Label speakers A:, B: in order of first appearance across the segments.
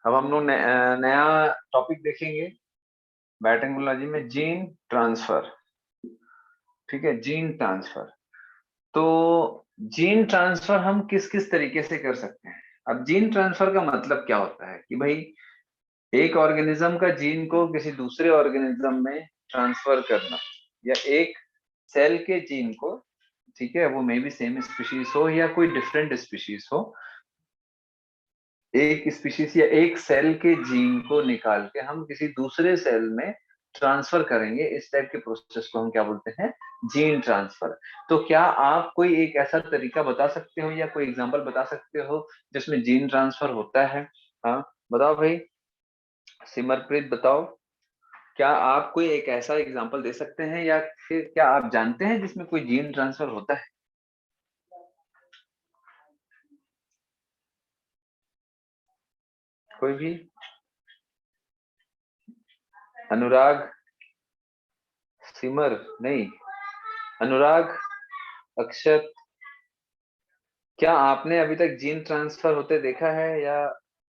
A: अब हम लोग नया टॉपिक देखेंगे बायोटेक्नोलॉजी में, जीन ट्रांसफर। ठीक है, जीन ट्रांसफर। तो जीन ट्रांसफर हम किस किस तरीके से कर सकते हैं। अब जीन ट्रांसफर का मतलब क्या होता है कि भाई एक ऑर्गेनिज्म का जीन को किसी दूसरे ऑर्गेनिज्म में ट्रांसफर करना, या एक सेल के जीन को, ठीक है, वो मे बी सेम स्पीशीज हो या कोई डिफरेंट स्पीशीज हो, एक स्पीशीज या एक सेल के जीन को निकाल के हम किसी दूसरे सेल में ट्रांसफर करेंगे, इस टाइप के प्रोसेस को हम क्या बोलते हैं, जीन ट्रांसफर। तो क्या आप कोई एक ऐसा तरीका बता सकते हो या कोई एग्जांपल बता सकते हो जिसमें जीन ट्रांसफर होता है? हाँ बताओ भाई, सिमरप्रीत बताओ, क्या आप कोई एक ऐसा एग्जांपल दे सकते हैं या फिर क्या आप जानते हैं जिसमें कोई जीन ट्रांसफर होता है? कोई भी? अनुराग, सिमर नहीं, अनुराग, अक्षत, क्या आपने अभी तक जीन ट्रांसफर होते देखा है, या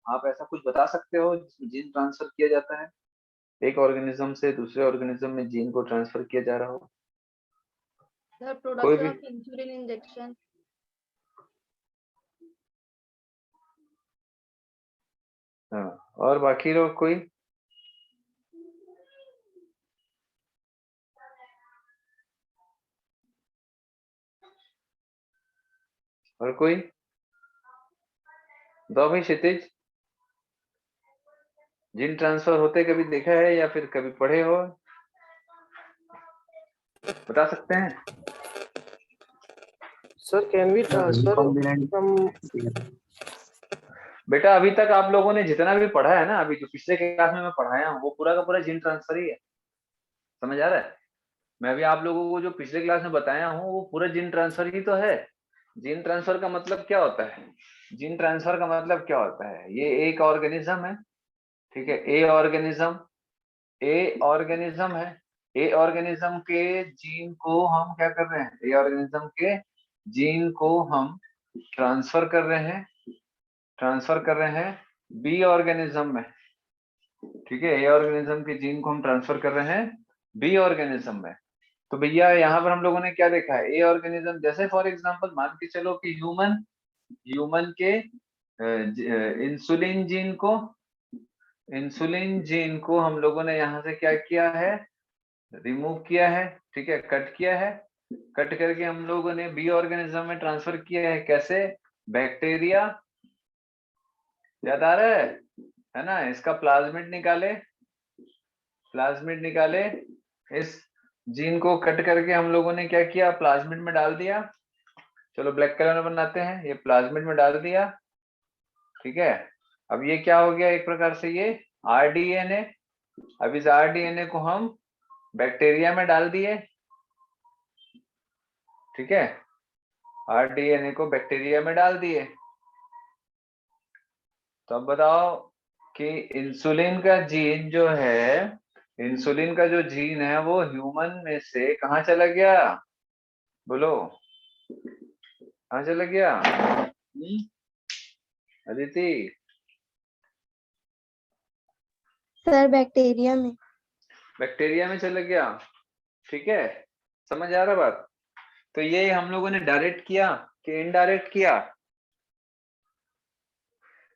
A: आप ऐसा कुछ बता सकते हो जिसमें जीन ट्रांसफर किया जाता है, एक ऑर्गेनिज्म से दूसरे ऑर्गेनिज्म में जीन को ट्रांसफर किया जा रहा हो?
B: सर
A: कोई
B: प्रोडक्शन
A: भी?
B: Of insulin injection.
A: हाँ, और बाकी लोग कोई? और कोई? दो भाई, क्षितिज, जीन ट्रांसफर होते कभी देखा है या फिर कभी पढ़े हो, बता सकते हैं?
C: Sir, can we transfer
D: recombinant
C: from?
A: बेटा अभी तक आप लोगों ने जितना भी पढ़ा है ना, अभी जो पिछले क्लास में मैं पढ़ाया हूँ वो पूरा का पूरा जीन ट्रांसफर ही है। समझ आ रहा है? मैं भी आप लोगों को जो पिछले क्लास में बताया हूँ वो पूरा जीन ट्रांसफर ही तो है। जीन ट्रांसफर का मतलब क्या होता है? जीन ट्रांसफर का मतलब क्या होता है, ये एक ऑर्गेनिज्म है, ठीक है, ए ऑर्गेनिज्म है, ए ऑर्गेनिज्म के जीन को हम क्या कर रहे हैं, ए ऑर्गेनिज्म के जीन को हम ट्रांसफर कर रहे हैं, बी ऑर्गेनिज्म में। ठीक है, ए ऑर्गेनिज्म के जीन को हम ट्रांसफर कर रहे हैं बी ऑर्गेनिज्म में। तो भैया यहाँ पर हम लोगों ने क्या देखा है, ए ऑर्गेनिज्म, जैसे फॉर एग्जांपल मान के चलो कि ह्यूमन ह्यूमन के इंसुलिन जीन को हम लोगों ने यहाँ से क्या किया है, रिमूव किया है, ठीक है, कट किया है, कट करके हम लोगों ने बी ऑर्गेनिज्म में ट्रांसफर किया है। कैसे? बैक्टीरिया, याद आ रहा है ना? इसका प्लाज्मिड निकाले, इस जीन को कट करके हम लोगों ने क्या किया, प्लाज्मिड में डाल दिया। चलो ब्लैक कलर में बनाते हैं, ये प्लाज्मिड में डाल दिया, ठीक है। अब ये क्या हो गया, एक प्रकार से ये आरडीएनए। अब इस आरडीएनए को हम बैक्टीरिया में डाल दिए, ठीक है, आरडीएनए को बैक्टीरिया में डाल दिए। तो अब बताओ कि इंसुलिन का जीन जो है, इंसुलिन का जो जीन है वो ह्यूमन में से कहाँ चला गया, बोलो कहाँ चला गया? अदिति,
E: सर बैक्टीरिया में।
A: बैक्टीरिया में चला गया, ठीक है, समझ आ रहा बात? तो ये हम लोगों ने डायरेक्ट किया कि इनडायरेक्ट किया?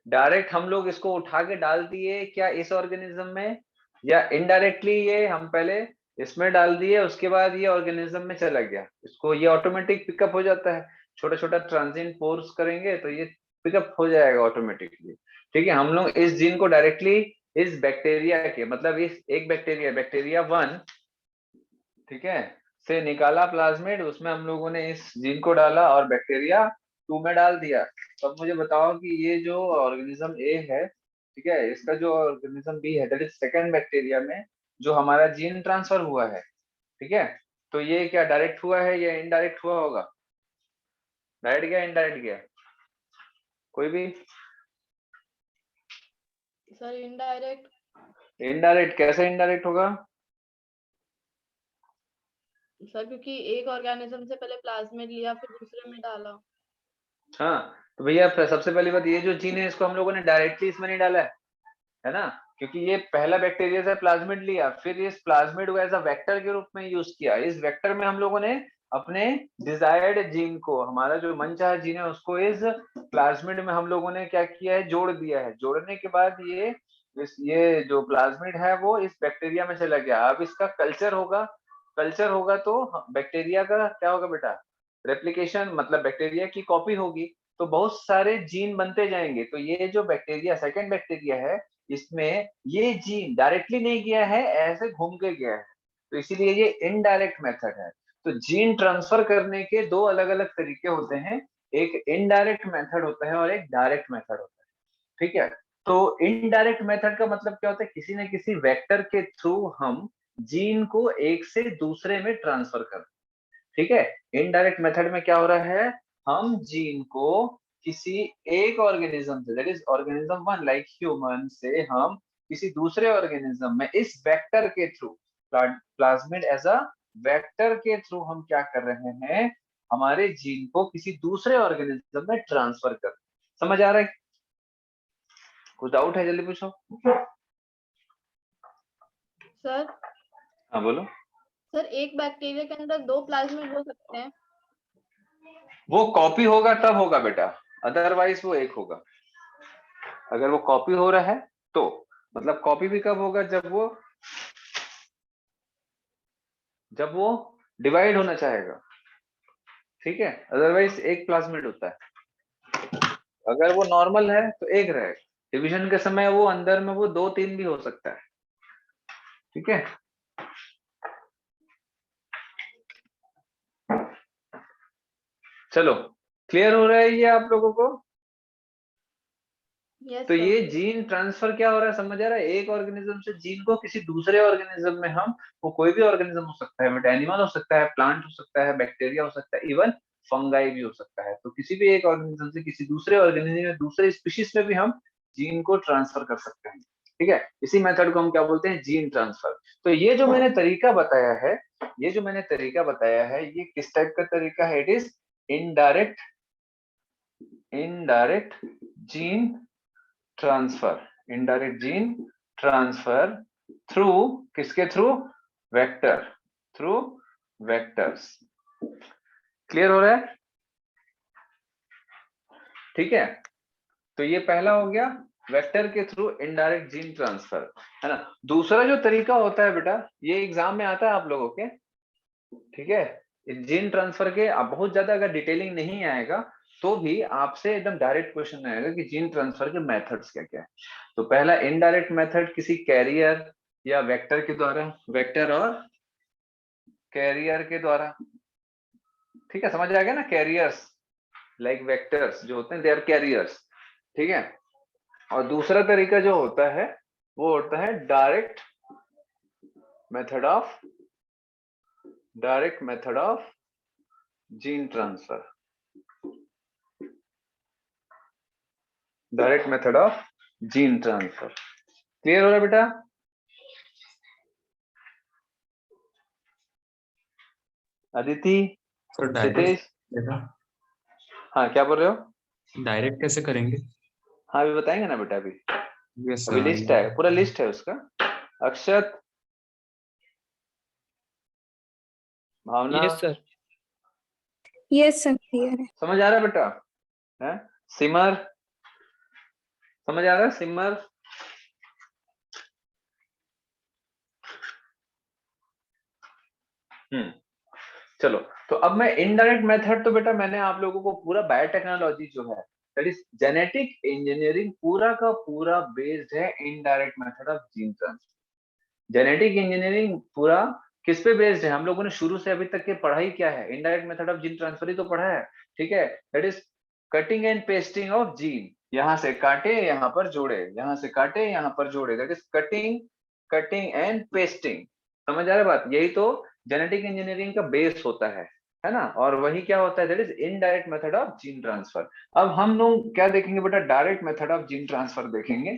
A: डायरेक्ट हम लोग इसको उठा के डाल दिए क्या इस ऑर्गेनिज्म में, या इनडायरेक्टली ये हम पहले इसमें डाल दिए उसके बाद ये ऑर्गेनिज्म में चला गया? इसको ये ऑटोमेटिक पिकअप हो जाता है, छोटा छोटा ट्रांजिएंट फोर्स करेंगे तो ये पिकअप हो जाएगा ऑटोमेटिकली। ठीक है, हम लोग इस जीन को डायरेक्टली इस बैक्टीरिया के, मतलब इस एक बैक्टीरिया 1, ठीक है, से निकाला प्लाज्मिड, उसमें हम लोगों ने इस जीन को डाला और बैक्टीरिया 2 में डाल दिया। तो अब मुझे बताओ कि ये जो ऑर्गेनिज्म ए है, ठीक है, इसका जो ऑर्गेनिज्म बी है, दैट इज सेकंड बैक्टीरिया में जो हमारा जीन ट्रांसफर हुआ है, ठीक है, तो ये क्या डायरेक्ट हुआ है या इनडायरेक्ट हुआ होगा? डायरेक्ट गया, इनडायरेक्ट गया? कोई भी?
B: Sir indirect.
A: इनडायरेक्ट कैसे इनडायरेक्ट होगा?
B: सर क्योंकि एक ऑर्गेनिज्म से पहले प्लाज्मिड लिया फिर दूसरे में डाला।
A: हाँ, तो भैया सबसे पहली बात, ये जो जीन है इसको हम लोगों ने डायरेक्टली इसमें नहीं डाला है, है ना, क्योंकि ये पहला बैक्टीरिया से प्लाज्मिड लिया, फिर इस प्लाज्मिड को एज अ वेक्टर के रूप में यूज किया। इस वेक्टर में हम लोगों ने अपने डिजायर्ड जीन को, हमारा जो मनचाहा जीन है उसको इस प्लाज्मिड में हम लोगों ने क्या किया है, जोड़ दिया है। जोड़ने के बाद ये जो प्लाज्मिड है वो इस बैक्टीरिया में चला गया। अब इसका कल्चर होगा, कल्चर होगा तो बैक्टीरिया का क्या होगा बेटा, रेप्लिकेशन, मतलब बैक्टीरिया की कॉपी होगी, तो बहुत सारे जीन बनते जाएंगे। तो ये जो बैक्टीरिया, सेकेंड बैक्टीरिया है, इसमें ये जीन डायरेक्टली नहीं गया है, ऐसे घूम के गया है, तो इसीलिए ये इनडायरेक्ट मेथड है। तो जीन ट्रांसफर करने के दो अलग अलग तरीके होते हैं, एक इनडायरेक्ट मेथड होता है और एक डायरेक्ट मेथड होता है। ठीक है, तो इनडायरेक्ट मेथड का मतलब क्या होता है, किसी न किसी वेक्टर के थ्रू हम जीन को एक से दूसरे में ट्रांसफर कर। ठीक है, इनडायरेक्ट मेथड में क्या हो रहा है, हम जीन को किसी एक ऑर्गेनिज्म से, that is organism one like human से, हम किसी दूसरे ऑर्गेनिज्म में इस वेक्टर के through, plasmid as a vector के थ्रू हम क्या कर रहे हैं, हमारे जीन को किसी दूसरे ऑर्गेनिज्म में ट्रांसफर कर। समझ आ रहा है? कुछ डाउट है, जल्दी पूछो।
B: सर
A: हाँ बोलो।
B: सर एक बैक्टीरिया के अंदर 2 प्लाज्मिड हो सकते हैं?
A: वो कॉपी होगा तब होगा बेटा, अदरवाइज वो एक होगा। अगर वो कॉपी हो रहा है तो, मतलब कॉपी भी कब होगा, जब वो डिवाइड होना चाहेगा। ठीक है, अदरवाइज एक प्लाज्मिड होता है। अगर वो नॉर्मल है तो एक रहेगा, डिवीजन के समय वो अंदर में वो 2-3 भी हो सकता है। ठीक है, चलो क्लियर हो रहा है ये आप लोगों को?
B: यस
A: तो
B: सर।
A: ये जीन ट्रांसफर क्या हो रहा है, समझ आ रहा है? एक ऑर्गेनिज्म से जीन को किसी दूसरे ऑर्गेनिज्म में हम, वो कोई भी ऑर्गेनिज्म हो सकता है, बट एनिमल हो सकता है, प्लांट हो सकता है, बैक्टीरिया हो सकता है, इवन फंगाई भी हो सकता है। तो किसी भी एक ऑर्गेनिज्म से किसी दूसरे ऑर्गेनिज्म में, दूसरे स्पीशीज में भी हम जीन को ट्रांसफर कर सकते हैं। ठीक है, इसी मेथड को हम क्या बोलते हैं, जीन ट्रांसफर। तो ये जो मैंने तरीका बताया है, ये किस टाइप का तरीका है? It is indirect gene transfer, indirect gene transfer through, किसके through, vector, through vectors. Clear हो रहा है? ठीक है, तो ये पहला हो गया, वेक्टर के थ्रू इनडायरेक्ट जीन ट्रांसफर, है ना। दूसरा जो तरीका होता है बेटा, ये एग्जाम में आता है आप लोगों के। ठीक है, जीन ट्रांसफर के आप बहुत ज्यादा अगर डिटेलिंग नहीं आएगा तो भी आपसे एकदम डायरेक्ट क्वेश्चन आएगा कि जीन ट्रांसफर के मेथड्स क्या क्या है। तो पहला इनडायरेक्ट मेथड किसी कैरियर या वेक्टर के द्वारा, वेक्टर और कैरियर के द्वारा। ठीक है, समझ आ गया ना, कैरियर्स लाइक वेक्टर्स जो होते हैं दे आर कैरियर्स। ठीक है, और दूसरा तरीका जो होता है वो होता है direct method of gene transfer, direct method of gene transfer. Clear हो रहा है बेटा? अदिति,
C: सर
A: क्षितेश,
C: डायरेक्ट,
A: हाँ क्या बोल रहे हो?
C: डायरेक्ट कैसे करेंगे?
A: हाँ अभी बताएंगे ना बेटा, अभी
C: यस
A: अभी लिस्ट है, पूरा लिस्ट है उसका। Akshat, Bhavana,
D: yes sir.
E: Yes sir clear है।
A: समझ आ रहा है बेटा? है सिमर, समझ आ रहा है सिमर? चलो, तो अब मैं इनडायरेक्ट मेथड, तो बेटा मैंने आप लोगों को पूरा बायोटेक्नोलॉजी जो है, दैट इज जेनेटिक इंजीनियरिंग, पूरा का पूरा बेस्ड है indirect method of gene transfer. Genetic engineering पूरा किस पे बेस्ड है? हम लोगों ने शुरू से अभी तक की पढ़ाई क्या है, indirect method of gene transfer ही तो पढ़ा है। ठीक है, that is cutting and pasting of gene, यहाँ से काटे यहाँ पर जोड़े, यहाँ से काटे यहाँ पर जोड़े, that is cutting and pasting. समझ आ रहा है बात? यही तो जेनेटिक इंजीनियरिंग का बेस होता है ना। और वही क्या होता है, that is indirect method of gene transfer. अब हम लोग क्या देखेंगे बेटा, direct method of gene transfer देखेंगे,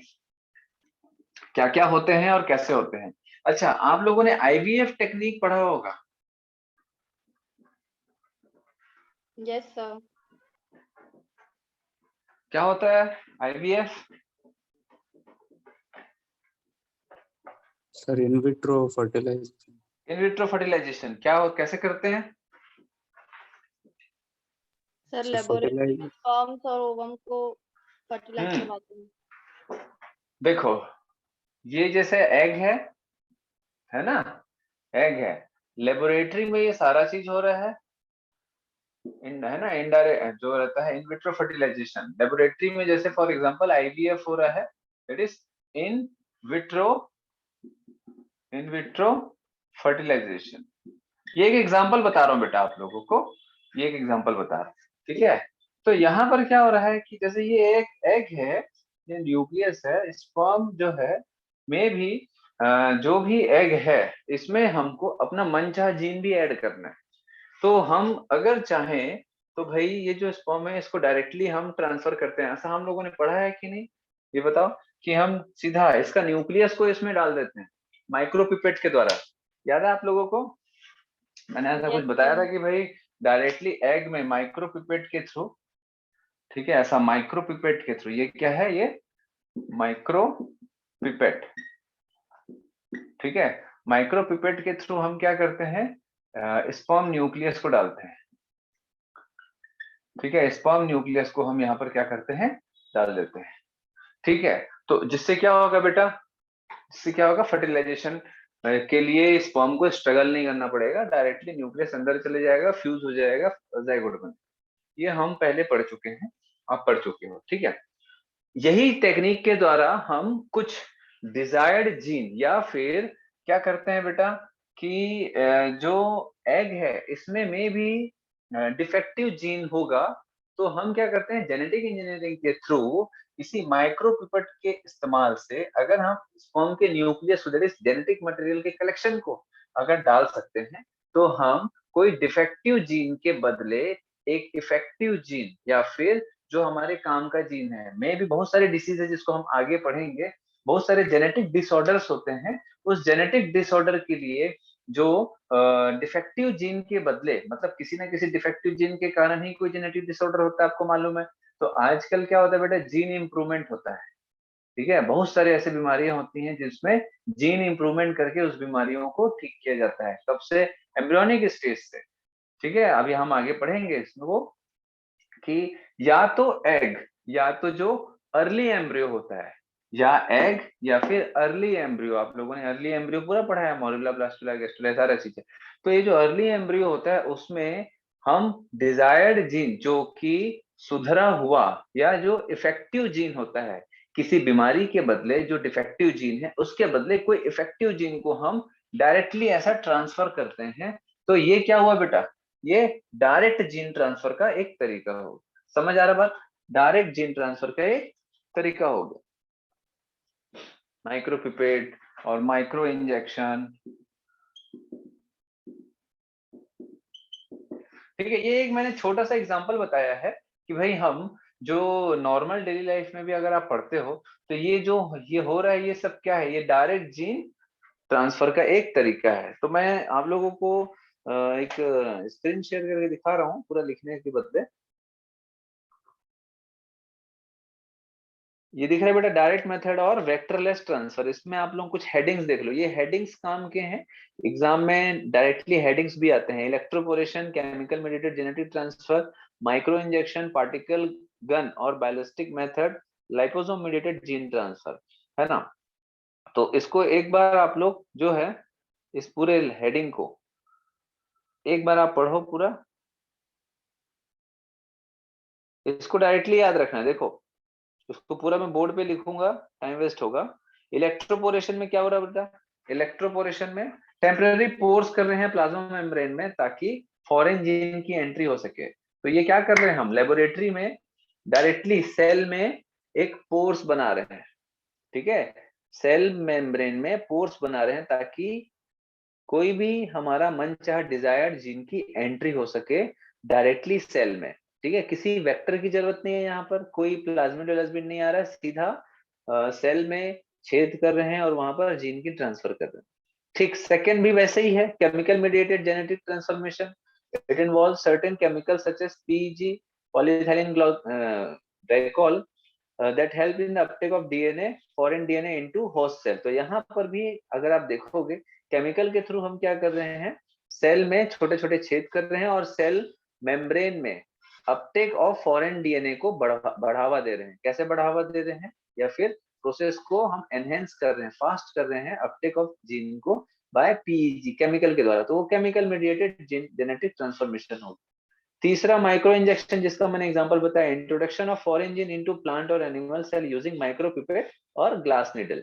A: क्या क्या होते हैं और कैसे होते हैं। अच्छा, आप लोगों ने आईवीएफ टेक्निक पढ़ा होगा?
B: Yes sir.
A: क्या होता है IVF?
C: Sir in vitro fertilization.
A: In vitro fertilization क्या हो, कैसे करते हैं?
B: सर
C: सर
B: लेबोरेटरी में
C: फर्टिलाइज
B: स्पर्म्स और ओवम को फर्टिलाइज
A: हम्म
B: करवाते हैं।
A: देखो, ये जैसे एग है ना, एग है, लेबोरेटरी में ये सारा चीज हो रहा है, है ना, इनडायरेक्ट जो रहता है इन विट्रो फर्टिलाइजेशन। लेबोरेटरी में जैसे फॉर एग्जांपल आईवीएफ हो रहा है, that is in vitro in vitro fertilization. ये एक एग्जांपल बता रहा हूँ बेटा आप लोगों को, ये एक एग्जांपल बता रहा हूँ, ठीक है। तो यहाँ पर क्या हो रहा है कि जैसे ये एक एग है, ये न्यूक्लियस है, स्पर्म जो है में भी जो भी एग है इसमें हमको अपना मनचाहा जीन भी ऐड करना है। तो हम अगर चाहें तो भाई ये जो स्पर्म है इसको डायरेक्टली हम ट्रांसफर करते हैं, ऐसा हम लोगों ने पढ़ा है कि नहीं, ये बताओ। कि हम सीधा इसका न्यूक्लियस को इसमें डाल देते हैं माइक्रोपिपेट के द्वारा, याद है आप लोगों को? मैंने ऐसा कुछ
B: यस
A: बताया था
B: सर।
A: कि भाई डायरेक्टली एग में माइक्रोपिपेट के थ्रू, ठीक है, ऐसा माइक्रोपिपेट के थ्रू, ये क्या है, ये माइक्रोपिपेट, ठीक है, माइक्रोपिपेट के थ्रू हम क्या करते हैं, स्पर्म न्यूक्लियस को डालते हैं, ठीक है, स्पर्म न्यूक्लियस को हम यहाँ पर क्या करते हैं, डाल देते हैं, ठीक है। तो जिससे क्या होगा बेटा, जिससे क्या होगा, फर्टिलाइजेशन के लिए स्पर्म को स्ट्रगल नहीं करना पड़ेगा, डायरेक्टली न्यूक्लियस अंदर चले जाएगा, फ्यूज हो जाएगा जाइगोट में। ये हम पहले पढ़ चुके हैं, आप पढ़ चुके हो, ठीक है। यही टेक्निक के द्वारा हम कुछ डिजायर्ड जीन या फिर क्या करते हैं बेटा कि जो एग है इसमें में भी डिफेक्टिव जीन होगा, तो हम क्या करते हैं, जेनेटिक इंजीनियरिंग के थ्रू इसी माइक्रोपिपेट के इस्तेमाल से अगर हम स्पर्म के न्यूक्लियस जेनेटिक मटेरियल के कलेक्शन को अगर डाल सकते हैं, तो हम कोई डिफेक्टिव जीन के बदले एक इफेक्टिव जीन या फिर जो हमारे काम का जीन है, में भी बहुत सारे डिसीज है जिसको हम आगे पढ़ेंगे, बहुत सारे जेनेटिक डिसऑर्डर्स होते हैं, उस जेनेटिक डिसऑर्डर के लिए जो डिफेक्टिव जीन के बदले, मतलब किसी ना किसी डिफेक्टिव जीन के कारण ही कोई जेनेटिक डिसऑर्डर होता है, आपको मालूम है। तो आजकल क्या होता है बेटा, जीन इंप्रूवमेंट होता है, ठीक है, बहुत सारी ऐसी बीमारियां होती हैं जिसमें जीन इंप्रूवमेंट करके उस बीमारियों को ठीक किया जाता है, कब से, एम्ब्रियोनिक स्टेज से, ठीक है। अभी हम आगे पढ़ेंगे इसमें वो कि या तो एग या तो जो अर्ली एम्ब्रियो होता है, या एग या फिर अर्ली एम्ब्रियो, आप लोगों ने अर्ली एम्ब्रियो पूरा पढ़ा है, मोरिबेला, ब्लास्टुला, गेस्टुला, सारा चीजें। तो ये जो अर्ली एम्ब्रियो होता है उसमें हम डिजायर्ड जीन जो कि सुधरा हुआ या जो इफेक्टिव जीन होता है, किसी बीमारी के बदले जो डिफेक्टिव जीन है उसके बदले कोई इफेक्टिव जीन को हम डायरेक्टली ऐसा ट्रांसफर करते हैं। तो ये क्या हुआ बेटा, ये डायरेक्ट जीन ट्रांसफर का एक तरीका हो, समझ आ रहा बात, डायरेक्ट जीन ट्रांसफर का एक तरीका हो गया माइक्रोपिपेट और माइक्रो इंजेक्शन, ठीक है। ये एक मैंने छोटा सा एग्जांपल बताया है कि भाई हम जो नॉर्मल डेली लाइफ में भी अगर आप पढ़ते हो तो ये जो ये हो रहा है ये सब क्या है, ये डायरेक्ट जीन ट्रांसफर का एक तरीका है। तो मैं आप लोगों को एक स्क्रीन शेयर करके दिखा रहा हूँ पूरा लिखने के बदले। ये दिख रहा है बेटा डायरेक्ट मेथड और वेक्टरलेस ट्रांसफर। इसमें आप लोग कुछ हेडिंग्स देख लो, ये हेडिंग्स काम के हैं, एग्जाम में डायरेक्टली हेडिंग्स भी आते हैं, electroporation, chemical mediated genetic transfer, microinjection, particle gun और ballistic method, liposome mediated gene transfer, है ना। तो इसको एक बार आप लोग जो है इस पूरे हेडिंग को एक बार आप पढ़ो पूरा, इसको डायरेक्टली याद रखना है। देखो उसको पूरा मैं बोर्ड पे लिखूंगा, टाइम वेस्ट होगा। इलेक्ट्रोपोरेशन में क्या हो रहा है बेटा, इलेक्ट्रोपोरेशन में टेम्पररी पोर्स कर रहे हैं प्लाज्मा मेम्ब्रेन में ताकि फॉरेन जीन की एंट्री हो सके। तो ये क्या कर रहे हैं हम लेबोरेटरी में, डायरेक्टली सेल में एक पोर्स बना रहे हैं, ठीक है, सेल मेम्ब्रेन में पोर्स बना रहे हैं ताकि कोई भी हमारा मनचाहा डिजायर्ड जीन की एंट्री हो सके डायरेक्टली सेल में, ठीक है। किसी वेक्टर की जरूरत नहीं है, यहाँ पर कोई प्लाज्मिड वलाज्मिड नहीं आ रहा है, सीधा सेल में छेद कर रहे हैं और वहां पर जीन की ट्रांसफर कर रहे हैं। ठीक सेकंड भी वैसे ही है, chemical mediated genetic transformation, it involve certain chemical such as PG, polyethylene glycol that help in the uptake of DNA, foreign DNA into host cell। तो यहाँ पर भी अगर आप देखोगे केमिकल के थ्रू हम क्या कर रहे हैं, सेल में छोटे छोटे छेद कर रहे हैं और सेल मेम्ब्रेन में अपटेक ऑफ फॉरेन डीएनए को बढ़ावा दे रहे हैं। कैसे बढ़ावा दे रहे हैं, या फिर प्रोसेस को हम एनहेंस कर रहे हैं, फास्ट कर रहे हैं अपटेक ऑफ जीन को बाय पीईजी, केमिकल के द्वारा। तो वो केमिकल मीडिएटेड जेनेटिक ट्रांसफॉर्मेशन होगी। तीसरा माइक्रो इंजेक्शन, जिसका मैंने एग्जांपल बताया, introduction of foreign gene into plant और animal cell using micropipette और ग्लास निडल।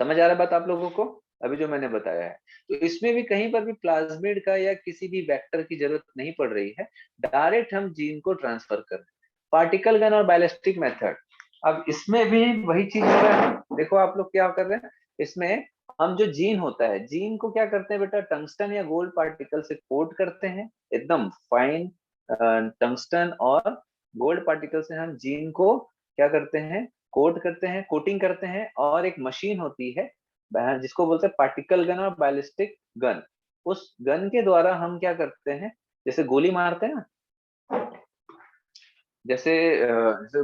A: समझ आ रहा है बात आप लोगों को, अभी जो मैंने बताया है। तो इसमें भी कहीं पर भी प्लाज्मिड का या किसी भी वेक्टर की जरूरत नहीं पड़ रही है, डायरेक्ट हम जीन को ट्रांसफर कर रहे हैं। पार्टिकल गन और बैलिस्टिक मेथड, अब इसमें भी वही चीज हो रहा है। देखो आप लोग क्या कर रहे हैं, इसमें हम जो जीन होता है, जीन को क्या करते हैं बेटा, टंगस्टन या गोल्ड पार्टिकल से कोट करते हैं, एकदम फाइन टंगस्टन और गोल्ड पार्टिकल से हम जीन को क्या करते हैं, कोट करते हैं, कोटिंग करते हैं। और एक मशीन होती है जिसको बोलते हैं पार्टिकल गन और बैलिस्टिक गन। उस गन के द्वारा हम क्या करते हैं, जैसे गोली मारते हैं ना, जैसे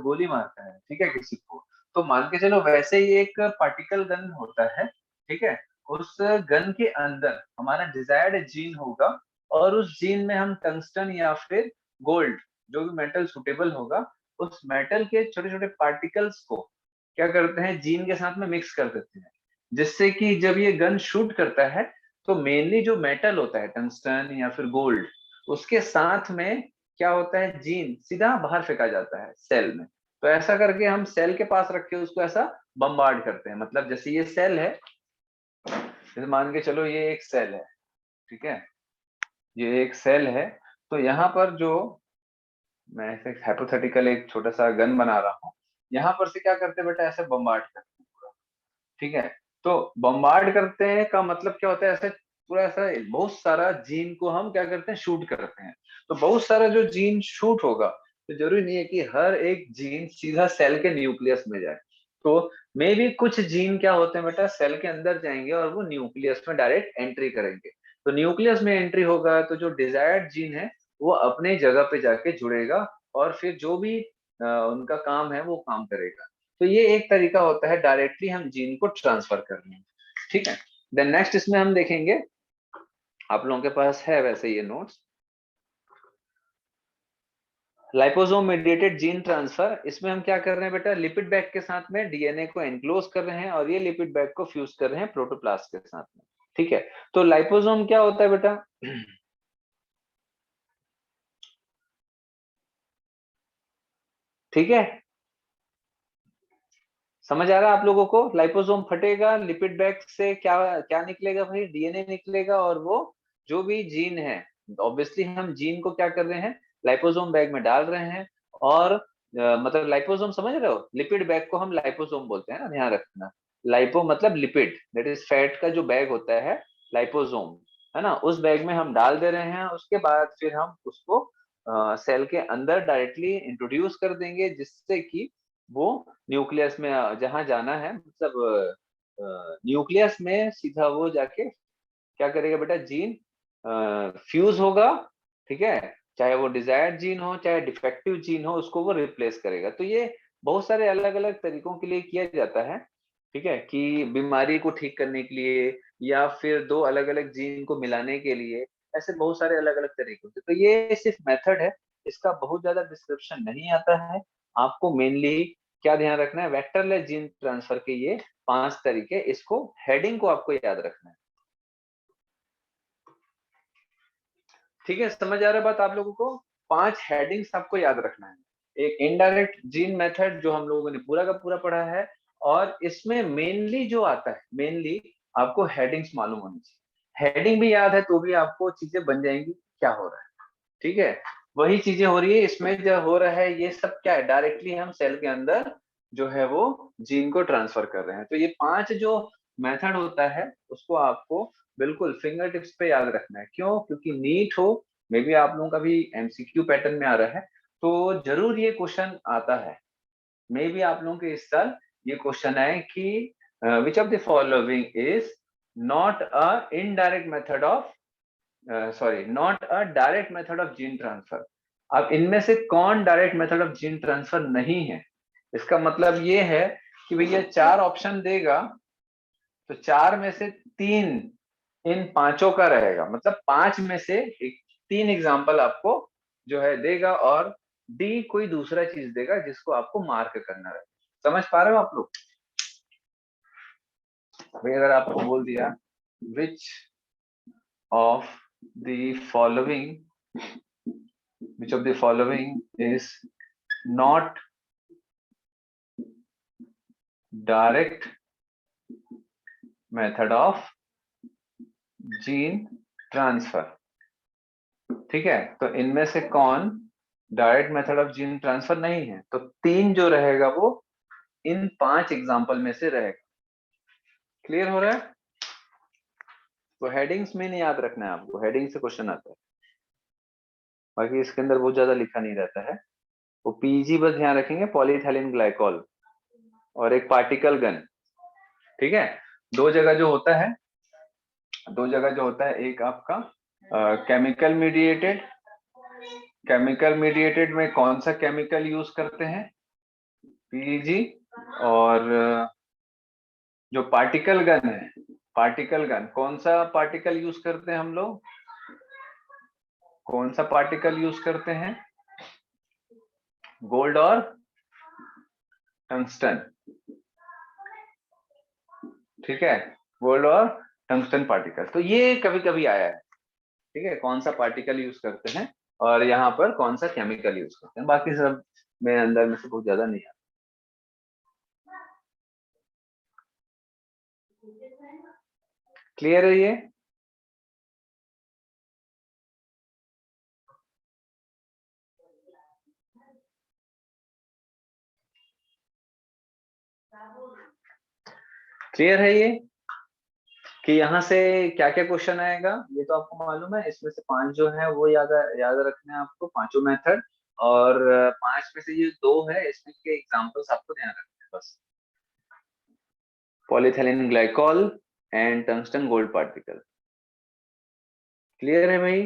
A: गोली मारता है, ठीक है, किसी को, तो मान के चलो वैसे ही एक पार्टिकल गन होता है, ठीक है। उस गन के अंदर हमारा डिजायर्ड जीन होगा और उस जीन में हम टंगस्टन या फिर गोल्ड, जो भी मेटल सुटेबल होगा, उस मेटल के छोटे छोटे पार्टिकल्स को क्या करते हैं, जीन के साथ में मिक्स कर देते हैं, जिससे कि जब ये गन शूट करता है तो मेनली जो मेटल होता है टंगस्टन या फिर गोल्ड, उसके साथ में क्या होता है, जीन सीधा बाहर फेंका जाता है सेल में। तो ऐसा करके हम सेल के पास रख के उसको ऐसा बम्बार्ड करते हैं। मतलब जैसे ये सेल है, जैसे मान के चलो ये एक सेल है, ठीक है, ये एक सेल है। तो यहाँ पर जो मैं ऐसे हाइपोथेटिकल एक छोटा सा गन बना रहा हूँ, यहाँ पर से क्या करते हैं बेटा, ऐसे बम्बार्ड करते हैं पूरा, ठीक है। तो बम्बार्ड करते हैं का मतलब क्या होता है, ऐसे पूरा ऐसा बहुत सारा जीन को हम क्या करते हैं, शूट करते हैं। तो बहुत सारा जो जीन शूट होगा, तो जरूरी नहीं है कि हर एक जीन सीधा सेल के न्यूक्लियस में जाए। तो मे भी कुछ जीन क्या होते हैं बेटा, सेल के अंदर जाएंगे और वो न्यूक्लियस में डायरेक्ट एंट्री करेंगे। तो न्यूक्लियस में एंट्री होगा तो जो डिजायर्ड जीन है वो अपने जगह पे जाके जुड़ेगा और फिर जो भी उनका काम है वो काम करेगा। तो ये एक तरीका होता है डायरेक्टली हम जीन को ट्रांसफर करने, ठीक है। देन नेक्स्ट इसमें हम देखेंगे, आप लोगों के पास है वैसे ये notes, liposome mediated gene transfer. इसमें हम क्या कर रहे हैं बेटा, लिपिड बैग के साथ में डीएनए को एनक्लोज कर रहे हैं और ये लिपिड बैग को फ्यूज कर रहे हैं प्रोटोप्लास्ट के साथ में, ठीक है। तो लाइपोसोम क्या होता है बेटा, ठीक है, समझ आ रहा है आप लोगों को। लाइपोसोम फटेगा, लिपिड बैग से क्या क्या निकलेगा भाई, डीएनए निकलेगा और वो जो भी जीन है, ऑब्वियसली हम जीन को क्या कर रहे हैं, लाइपोसोम बैग में डाल रहे हैं। और मतलब लाइपोसोम समझ रहे हो, लिपिड बैग को हम लाइपोसोम बोलते हैं ना, ध्यान रखना। लाइपो मतलब लिपिड, दैट इज फैट का जो बैग होता है, लाइपोसोम, है ना, उस बैग में हम डाल दे रहे हैं। उसके बाद फिर हम उसको सेल के अंदर डायरेक्टली इंट्रोड्यूस कर देंगे, जिससे कि वो न्यूक्लियस में जहां जाना है, मतलब न्यूक्लियस में सीधा वो जाके क्या करेगा बेटा, जीन फ्यूज होगा, ठीक है। चाहे वो डिजायर्ड जीन हो चाहे डिफेक्टिव जीन हो, उसको वो रिप्लेस करेगा। तो ये बहुत सारे अलग अलग तरीकों के लिए किया जाता है, ठीक है, कि बीमारी को ठीक करने के लिए या फिर दो अलग अलग जीन को मिलाने के लिए, ऐसे बहुत सारे अलग अलग तरीके होते हैं। तो ये सिर्फ मेथड है, इसका बहुत ज्यादा डिस्क्रिप्शन नहीं आता है। आपको मेनली क्या ध्यान रखना है, वेक्टरलेस जीन ट्रांसफर के ये 5 तरीके, इसको हेडिंग को आपको याद रखना है, ठीक है। समझ आ रहा है बात आप लोगों को, 5 हेडिंग्स आपको याद रखना है। एक इनडायरेक्ट जीन मेथड जो हम लोगों ने पूरा का पूरा पढ़ा है, और इसमें मेनली जो आता है, मेनली आपको हेडिंग्स मालूम होनी चाहिए। हेडिंग भी याद है तो भी आपको चीजें बन जाएंगी क्या हो रहा है, ठीक है। वही चीजें हो रही है इसमें, जो हो रहा है ये सब क्या है, डायरेक्टली हम सेल के अंदर जो है वो जीन को ट्रांसफर कर रहे हैं। तो ये 5 जो मेथड होता है उसको आपको बिल्कुल फिंगर टिप्स पे याद रखना है। क्यों, क्योंकि नीट हो, मे बी आप लोगों का भी एमसीक्यू पैटर्न में आ रहा है, तो जरूर ये क्वेश्चन आता है। मे बी आप लोगों के इस साल ये क्वेश्चन आए कि which of the following is not a indirect method of not a direct method of gene transfer. अब इनमें से कौन direct method of gene transfer नहीं है, इसका मतलब ये है कि भैया 4 ऑप्शन देगा तो 4 में से 3 इन पांचों का रहेगा, मतलब 5 में से 3 एग्जाम्पल आपको जो है देगा, और डी कोई दूसरा चीज देगा जिसको आपको मार्क करना है। समझ पा रहे हो आप लोग? भाई अगर आपको बोल दिया which of the following is not direct method of gene transfer, ठीक है, तो इनमें से कौन direct method of gene transfer नहीं है, तो 3 जो रहेगा वो इन 5 एग्जाम्पल में से रहेगा। क्लियर हो रहा है? तो हेडिंग्स में नहीं याद रखना है आपको, हेडिंग से क्वेश्चन आता है, बाकी इसके अंदर बहुत ज्यादा लिखा नहीं रहता है। वो पीजी बस ध्यान रखेंगे, पॉलीइथाइलिन ग्लाइकॉल और एक पार्टिकल गन, ठीक है। दो जगह जो होता है, एक आपका केमिकल मीडिएटेड में कौन सा केमिकल यूज करते हैं, पीजी, और जो पार्टिकल गन कौन सा पार्टिकल यूज करते हैं हम लोग, कौन सा पार्टिकल यूज करते हैं, गोल्ड और टंगस्टन, ठीक है, गोल्ड और टंगस्टन पार्टिकल। तो ये कभी कभी आया है, ठीक है, कौन सा पार्टिकल यूज करते हैं और यहाँ पर कौन सा केमिकल यूज करते हैं, बाकी सब में अंदर में से बहुत ज्यादा नहीं आता। क्लियर है ये? क्लियर है ये कि यहाँ से क्या क्या क्वेश्चन आएगा, ये तो आपको मालूम है। इसमें से 5 जो है वो याद रखने हैं आपको, पांचों मेथड, और 5 में से ये 2 है, इसमें के एग्जांपल्स आपको ध्यान रखने हैं बस, polyethylene glycol and tungsten gold particle. Clear है भाई?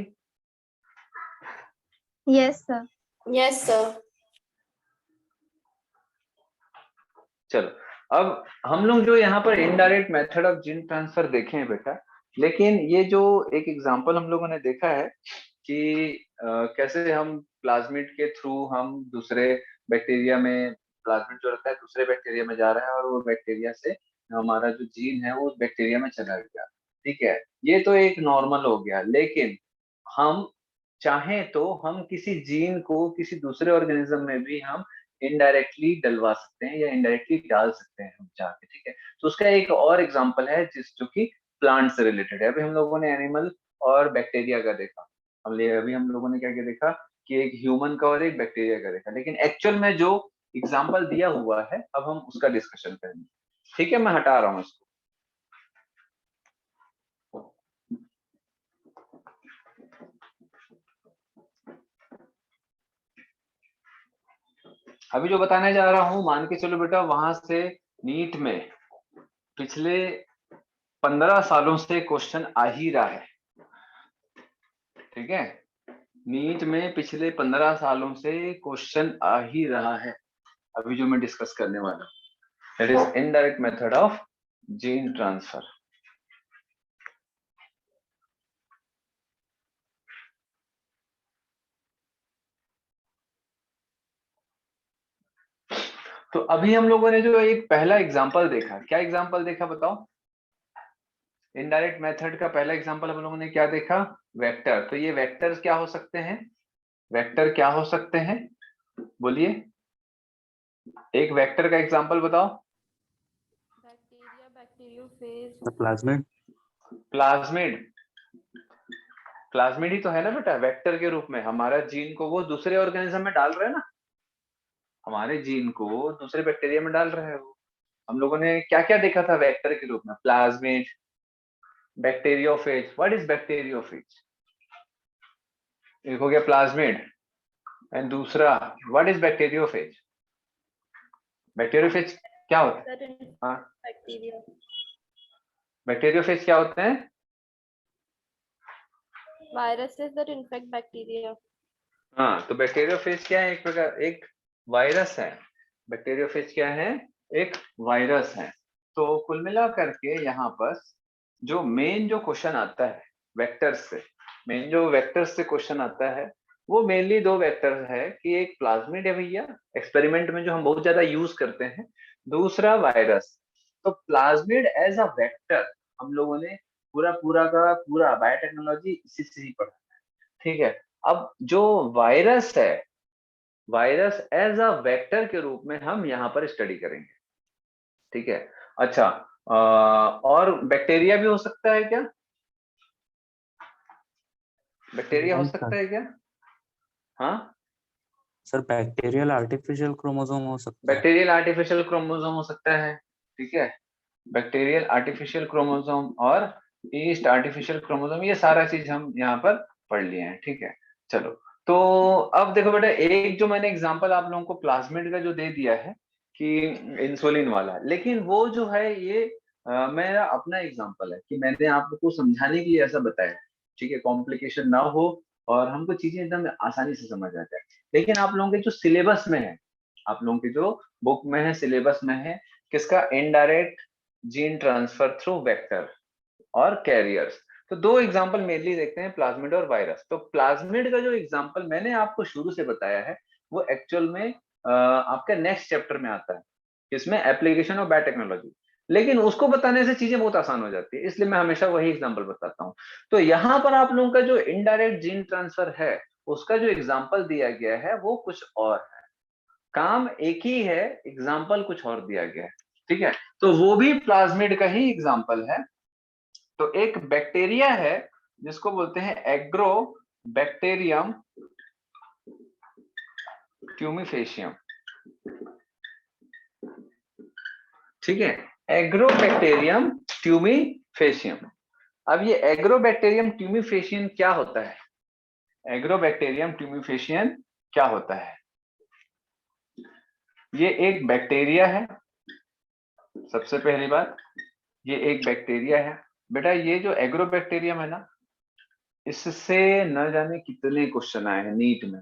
E: Yes sir.
B: Yes sir.
A: चलो, अब हम लोग जो यहाँ पर indirect method of gene transfer देखे हैं बेटा, लेकिन ये जो एक एग्जांपल हम लोगों ने देखा है कि कैसे हम प्लाज्मिड के थ्रू हम दूसरे बैक्टीरिया में, प्लाज्मिड जो रहता है दूसरे बैक्टीरिया में जा रहा है और वो बैक्टीरिया से हमारा जो जीन है वो उस बैक्टीरिया में चला गया, ठीक है, ये तो एक नॉर्मल हो गया। लेकिन हम चाहें तो हम किसी जीन को किसी दूसरे ऑर्गेनिज्म में भी हम इनडायरेक्टली डलवा सकते हैं या इनडायरेक्टली डाल सकते हैं हम चाहते, ठीक है। तो उसका एक और एग्जांपल है जो कि प्लांट से रिलेटेड है। अभी हम लोगों ने एनिमल और बैक्टीरिया का देखा, अभी हम लोगों ने क्या क्या देखा कि एक ह्यूमन का और एक बैक्टीरिया का देखा, लेकिन एक्चुअल में जो एग्जाम्पल दिया हुआ है अब हम उसका डिस्कशन करेंगे, ठीक है। मैं हटा रहा हूँ इसको। अभी जो बताने जा रहा हूं, मान के चलो बेटा, वहां से नीट में पिछले 15 सालों से क्वेश्चन आ ही रहा है, ठीक है, नीट में पिछले 15 सालों से क्वेश्चन आ ही रहा है। अभी जो मैं डिस्कस करने वाला हूं, that is indirect method of gene transfer. तो अभी हम लोगों ने जो एक पहला एग्जांपल देखा, क्या एग्जांपल देखा बताओ? इनडायरेक्ट मेथड का पहला एग्जांपल हम लोगों ने क्या देखा? वेक्टर। तो ये वेक्टर्स क्या हो सकते हैं? वेक्टर क्या हो सकते हैं, बोलिए, एक वेक्टर का एग्जांपल बताओ।
B: Bacteria, bacteriophage,
C: plasmid.
A: प्लाज्मिड ही तो है ना बेटा, वेक्टर के रूप में हमारा जीन को वो दूसरे ऑर्गेनिज्म में डाल रहे हैं ना, हमारे जीन को दूसरे बैक्टीरिया में डाल रहे हैं वो। हम लोगों ने क्या क्या देखा था वेक्टर के रूप में? Plasmid, bacteriophage. What is bacteriophage? एक हो गया प्लाज्मिड, एंड दूसरा व्हाट इज बैक्टीरियोफेज? बैक्टीरियोफेज क्या होता है? हाँ,
B: बैक्टीरिया,
A: बैक्टीरियोफेज क्या होते हैं?
B: viruses that infect bacteria.
A: हाँ, तो बैक्टीरियोफेज क्या है? एक प्रकार एक वायरस है बैक्टीरियोफेज क्या है? एक वायरस है। तो कुल मिला करके यहाँ पर जो मेन जो क्वेश्चन आता है वेक्टर्स से, मेन जो वेक्टर्स से क्वेश्चन आता है वो मेनली दो वेक्टर है कि एक प्लाज्मिड है भैया, एक्सपेरिमेंट में जो हम बहुत ज्यादा यूज करते हैं, दूसरा वायरस। तो प्लाज्मिड एज अ वेक्टर हम लोगों ने पूरा पूरा का पूरा बायोटेक्नोलॉजी इसी से ही पढ़ा है, ठीक है। अब जो वायरस है, वायरस एज अ वेक्टर के रूप में हम यहाँ पर स्टडी करेंगे, ठीक है। अच्छा, और बैक्टीरिया भी हो सकता है क्या? बैक्टीरिया हो
C: नहीं
A: सकता
C: सर।
A: है क्या? हाँ,
C: सर बैक्टीरियल आर्टिफिशियल क्रोमोसोम हो सकता है।
A: बैक्टीरियल आर्टिफिशियल क्रोमोसोम हो सकता है, ठीक है। बैक्टीरियल आर्टिफिशियल क्रोमोसोम और ईस्ट आर्टिफिशियल क्रोमोसोम, ये सारा चीज हम यहाँ पर पढ़ लिए हैं, ठीक है। चलो, तो अब देखो बेटा, एक जो मैंने एग्जांपल आप लोगों को प्लाज्मिड का जो दे दिया है कि इंसुलिन वाला, लेकिन वो जो है ये मेरा अपना एग्जांपल है कि मैंने आप लोग को समझाने के लिए ऐसा बताया, ठीक है, कॉम्प्लिकेशन ना हो और हमको चीजें एकदम आसानी से समझ आ जाए। लेकिन आप लोगों के जो सिलेबस में है, आप लोगों की जो बुक में है, सिलेबस में है, किसका? Indirect gene transfer through vector और कैरियर्स। तो दो एग्जांपल मेनली देखते हैं, प्लाज्मिड और वायरस। तो प्लाज्मिड का जो एग्जांपल मैंने आपको शुरू से बताया है वो एक्चुअल में आपका नेक्स्ट चैप्टर में आता है, इसमें एप्लीकेशन ऑफ बायोटेक्नोलॉजी। लेकिन उसको बताने से चीजें बहुत आसान हो जाती है, इसलिए मैं हमेशा वही एग्जांपल बताता हूँ। तो यहाँ पर आप लोगों का जो इनडायरेक्ट जीन ट्रांसफर है उसका जो एग्जाम्पल दिया गया है वो कुछ और है, काम एक ही है, एग्जाम्पल कुछ और दिया गया है, ठीक है। तो वो भी प्लाज्मिड का ही एग्जाम्पल है। तो एक बैक्टीरिया है जिसको बोलते हैं एग्रो बैक्टीरियम ट्यूमिफेशियम, ठीक है, एग्रोबैक्टीरियम ट्यूमिफेशियम। अब ये एग्रोबैक्टीरियम ट्यूमिफेशियन क्या होता है? एग्रोबैक्टीरियम ट्यूमिफेशियन क्या होता है? ये एक बैक्टीरिया है, सबसे पहली बात, ये एक बैक्टीरिया है बेटा। ये जो एग्रोबैक्टीरियम है ना, इससे न जाने कितने क्वेश्चन आए हैं नीट में।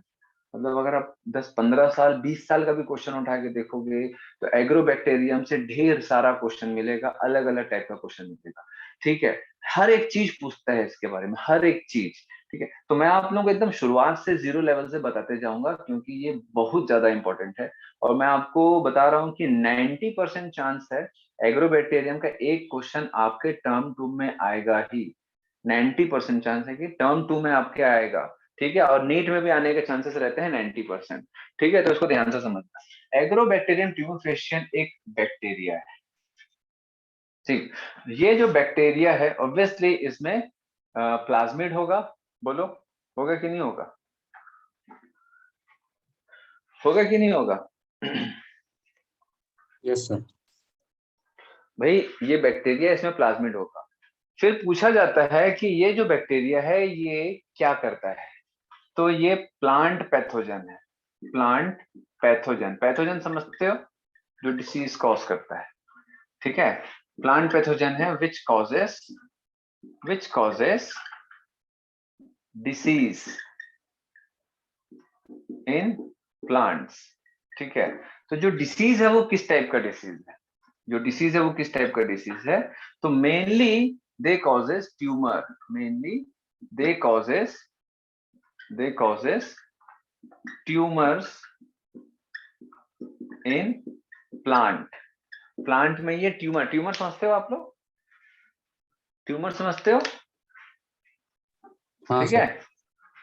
A: मतलब अगर आप 10-15 साल 20 साल का भी क्वेश्चन उठा के देखोगे तो एग्रोबैक्टीरियम से ढेर सारा क्वेश्चन मिलेगा, अलग अलग टाइप का क्वेश्चन मिलेगा, ठीक है। हर एक चीज पूछता है इसके बारे में, हर एक चीज, ठीक है। तो मैं आप लोगों को एकदम शुरुआत से जीरो लेवल से बताते जाऊंगा क्योंकि ये बहुत ज्यादा इंपॉर्टेंट है। और मैं आपको बता रहा हूँ कि 90% चांस है एग्रोबैक्टीरियम का एक क्वेश्चन आपके टर्म 2 में आएगा ही। 90% चांस है कि टर्म 2 में आपके आएगा, ठीक है। और नीट में भी आने के चांसेस रहते हैं 90%, ठीक है। तो इसको ध्यान से समझना। एग्रोबैक्टीरियम ट्यूमिफेशियन एक बैक्टीरिया है, ठीक। ये जो बैक्टीरिया है ऑब्वियसली इसमें प्लाज्मिड होगा, बोलो होगा कि नहीं होगा? होगा कि नहीं होगा?
C: Yes sir.
A: भाई ये बैक्टीरिया, इसमें प्लाज्मिड होगा। फिर पूछा जाता है कि ये जो बैक्टीरिया है ये क्या करता है? तो ये प्लांट पैथोजन है। प्लांट पैथोजन, पैथोजन समझते हो? जो डिसीज कॉज करता है, ठीक है। प्लांट पैथोजन है which causes disease in plants, ठीक है। तो जो डिसीज है वो किस टाइप का डिसीज है? जो डिसीज है वो किस टाइप का डिसीज है? तो mainly they causes tumour, mainly they causes tumours in plant. Plant में ये ट्यूमर समझते हो आप लोग? ट्यूमर समझते हो?
C: हाँ
A: ठीक है,
C: सर।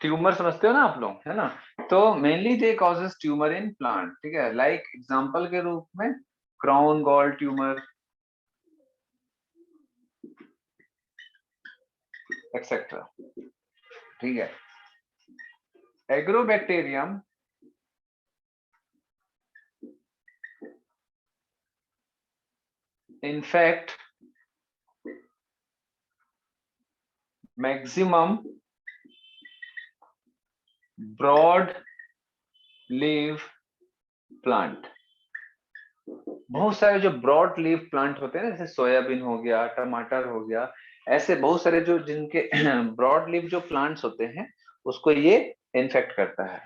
A: ट्यूमर समझते हो ना आप लोग, है ना। तो mainly they causes tumour in plant, ठीक है। लाइक एग्जांपल के रूप में क्राउन गॉल ट्यूमर एक्सेट्रा, ठीक है। Agrobacterium infect maximum broad leaf plant. बहुत सारे जो ब्रॉड लीफ प्लांट होते हैं ना, जैसे सोयाबीन हो गया, टमाटर हो गया, ऐसे बहुत सारे जो जिनके ब्रॉड लीफ जो प्लांट्स होते हैं उसको ये इन्फेक्ट करता है,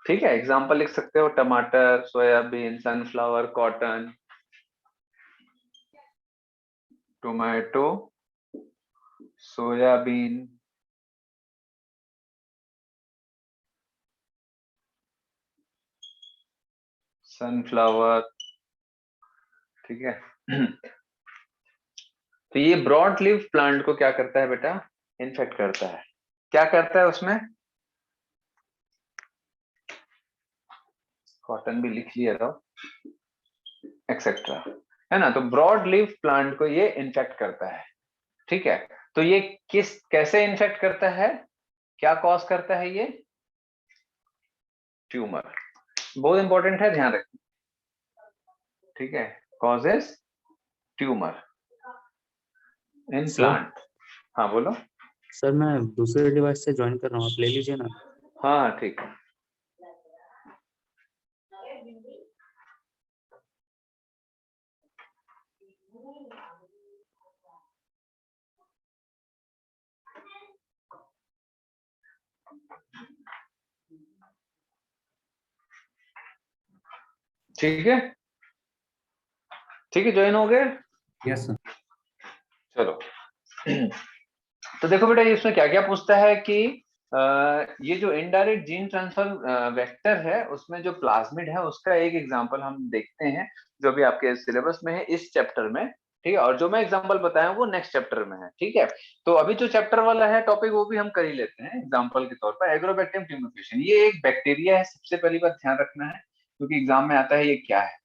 A: ठीक है, एग्जाम्पल लिख सकते हो, टमाटर, soybean, sunflower, cotton, tomato, soybean, sunflower. ठीक है। तो ये ब्रॉड लीफ प्लांट को क्या करता है बेटा? इन्फेक्ट करता है। क्या करता है उसमें? कॉटन भी लिख लिया था, एक्सेट्रा, है ना। तो ब्रॉड लीफ प्लांट को ये इन्फेक्ट करता है। ठीक है, तो ये कैसे इन्फेक्ट करता है, क्या कॉज करता है ये? ट्यूमर। बहुत इंपॉर्टेंट है, ध्यान रखिए। ठीक है, कॉजेस ट्यूमर इन
C: सर
A: प्लांट। हाँ बोलो।
C: सर मैं दूसरे डिवाइस से ज्वाइन कर रहा हूँ, आप ले लीजिए ना।
A: हाँ ठीक है। ठीक है, ठीक है, ज्वाइन हो गए?
C: Yes sir.
A: चलो। तो देखो बेटा, इसमें क्या क्या पूछता है कि ये जो इनडायरेक्ट जीन ट्रांसफर वेक्टर है, उसमें जो प्लाज्मिड है उसका एक एग्जांपल हम देखते हैं, जो भी आपके सिलेबस में है इस चैप्टर में। ठीक है, और जो मैं एग्जांपल बताया वो नेक्स्ट चैप्टर में है। ठीक है, तो अभी जो चैप्टर वाला है टॉपिक वो भी हम कर ही लेते हैं एग्जांपल के तौर पर। एग्रोबैक्टीरियम ट्यूमेफिकेशन, ये एक बैक्टीरिया है, सबसे पहली बात ध्यान रखना है, क्योंकि एग्जाम में आता है ये क्या है।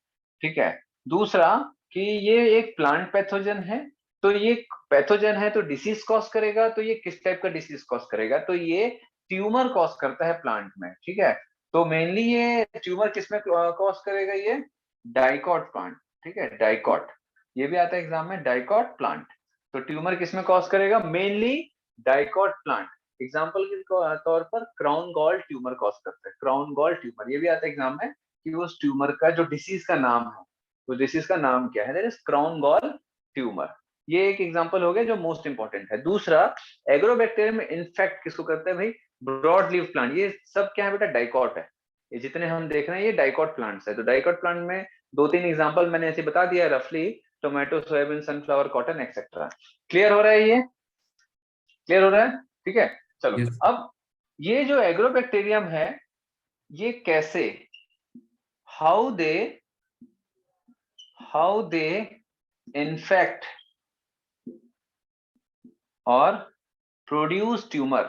A: ठीक है, दूसरा कि ये एक प्लांट पैथोजन है, तो ये पैथोजन है तो डिसीज कॉज करेगा, तो ये किस टाइप का डिसीज कॉज करेगा? तो ये ट्यूमर कॉज करता है प्लांट में। ठीक है, तो मेनली ये ट्यूमर किसमें कॉज करेगा? ये डाइकॉट प्लांट। ठीक है, डाइकॉट, ये भी आता है एग्जाम में, डाइकॉट प्लांट। तो ट्यूमर किसमें कॉज करेगा? Mainly dicot plant. एग्जाम्पल के तौर पर क्राउन गॉल ट्यूमर कॉज करता है, क्राउन गॉल ट्यूमर, ये भी आता है एग्जाम में कि उस ट्यूमर का जो डिसीज का नाम है, उस डिसीज का नाम क्या है? That is crown gall tumour. ये एक एग्जांपल हो गया जो मोस्ट इंपॉर्टेंट है। दूसरा, एग्रोबैक्टीरियम में इन्फेक्ट किसको करते हैं भाई? Broad leaf plant. ये सब क्या है बेटा? डाइकॉट है। ये जितने हम देख रहे हैं ये डाइकॉट प्लांट्स है। तो डाइकॉट प्लांट में दो तीन एग्जांपल मैंने ऐसे बता दिया रफली, tomato, soybean, sunflower, cotton, etcetera. Clear हो रहा है ये? क्लियर हो रहा है? ठीक है, चलो।
C: यस।
A: अब ये जो एग्रोबैक्टीरियम है, ये कैसे, हाउ दे इन्फेक्ट और प्रोड्यूस ट्यूमर,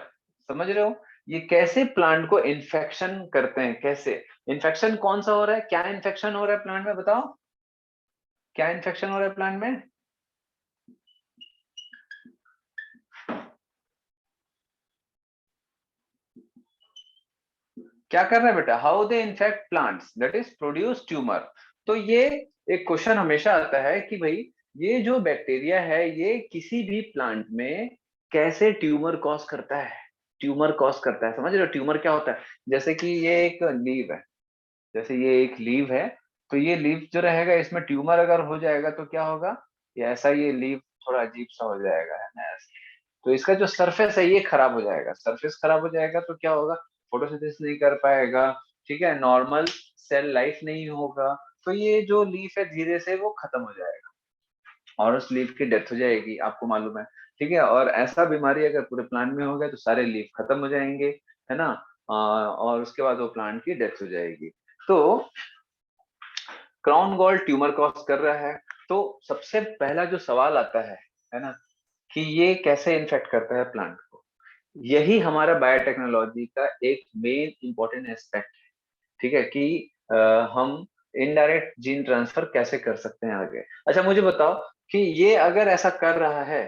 A: समझ रहे हो? ये कैसे प्लांट को इन्फेक्शन करते हैं, कैसे इन्फेक्शन, कौन सा हो रहा है, क्या इन्फेक्शन हो रहा है प्लांट में, बताओ क्या इन्फेक्शन हो रहा है प्लांट में? क्या कर रहा है बेटा? How they infect plants, that is produce tumour. तो ये एक क्वेश्चन हमेशा आता है कि भाई ये जो बैक्टीरिया है ये किसी भी प्लांट में कैसे ट्यूमर कॉज करता है, ट्यूमर कॉज करता है। समझ रहे हो ट्यूमर क्या होता है? जैसे कि ये एक लीव है, जैसे ये एक लीव है, तो ये लीव जो रहेगा इसमें ट्यूमर अगर हो जाएगा तो क्या होगा? ये ऐसा, ये लीव थोड़ा अजीब सा हो जाएगा, है ना ऐसे। तो इसका जो सरफेस है ये खराब हो जाएगा, सरफेस खराब हो जाएगा तो क्या होगा? फोटोसिंथेसिस नहीं कर पाएगा। ठीक है, नॉर्मल सेल लाइफ नहीं होगा, तो ये जो लीफ है धीरे से वो खत्म हो जाएगा और उस लीफ की डेथ हो जाएगी, आपको मालूम है। ठीक है, और ऐसा बीमारी अगर पूरे प्लांट में हो गया तो सारे लीफ खत्म हो जाएंगे, है ना। और उसके बाद वो प्लांट की डेथ हो जाएगी। तो क्राउन गॉल ट्यूमर कॉज कर रहा है, तो सबसे पहला जो सवाल आता है ना, कि ये कैसे इन्फेक्ट करता है प्लांट को। यही हमारा बायोटेक्नोलॉजी का एक मेन इंपॉर्टेंट एस्पेक्ट है। ठीक है, कि हम इनडायरेक्ट जीन ट्रांसफर कैसे कर सकते हैं आगे। अच्छा मुझे बताओ कि ये अगर ऐसा कर रहा है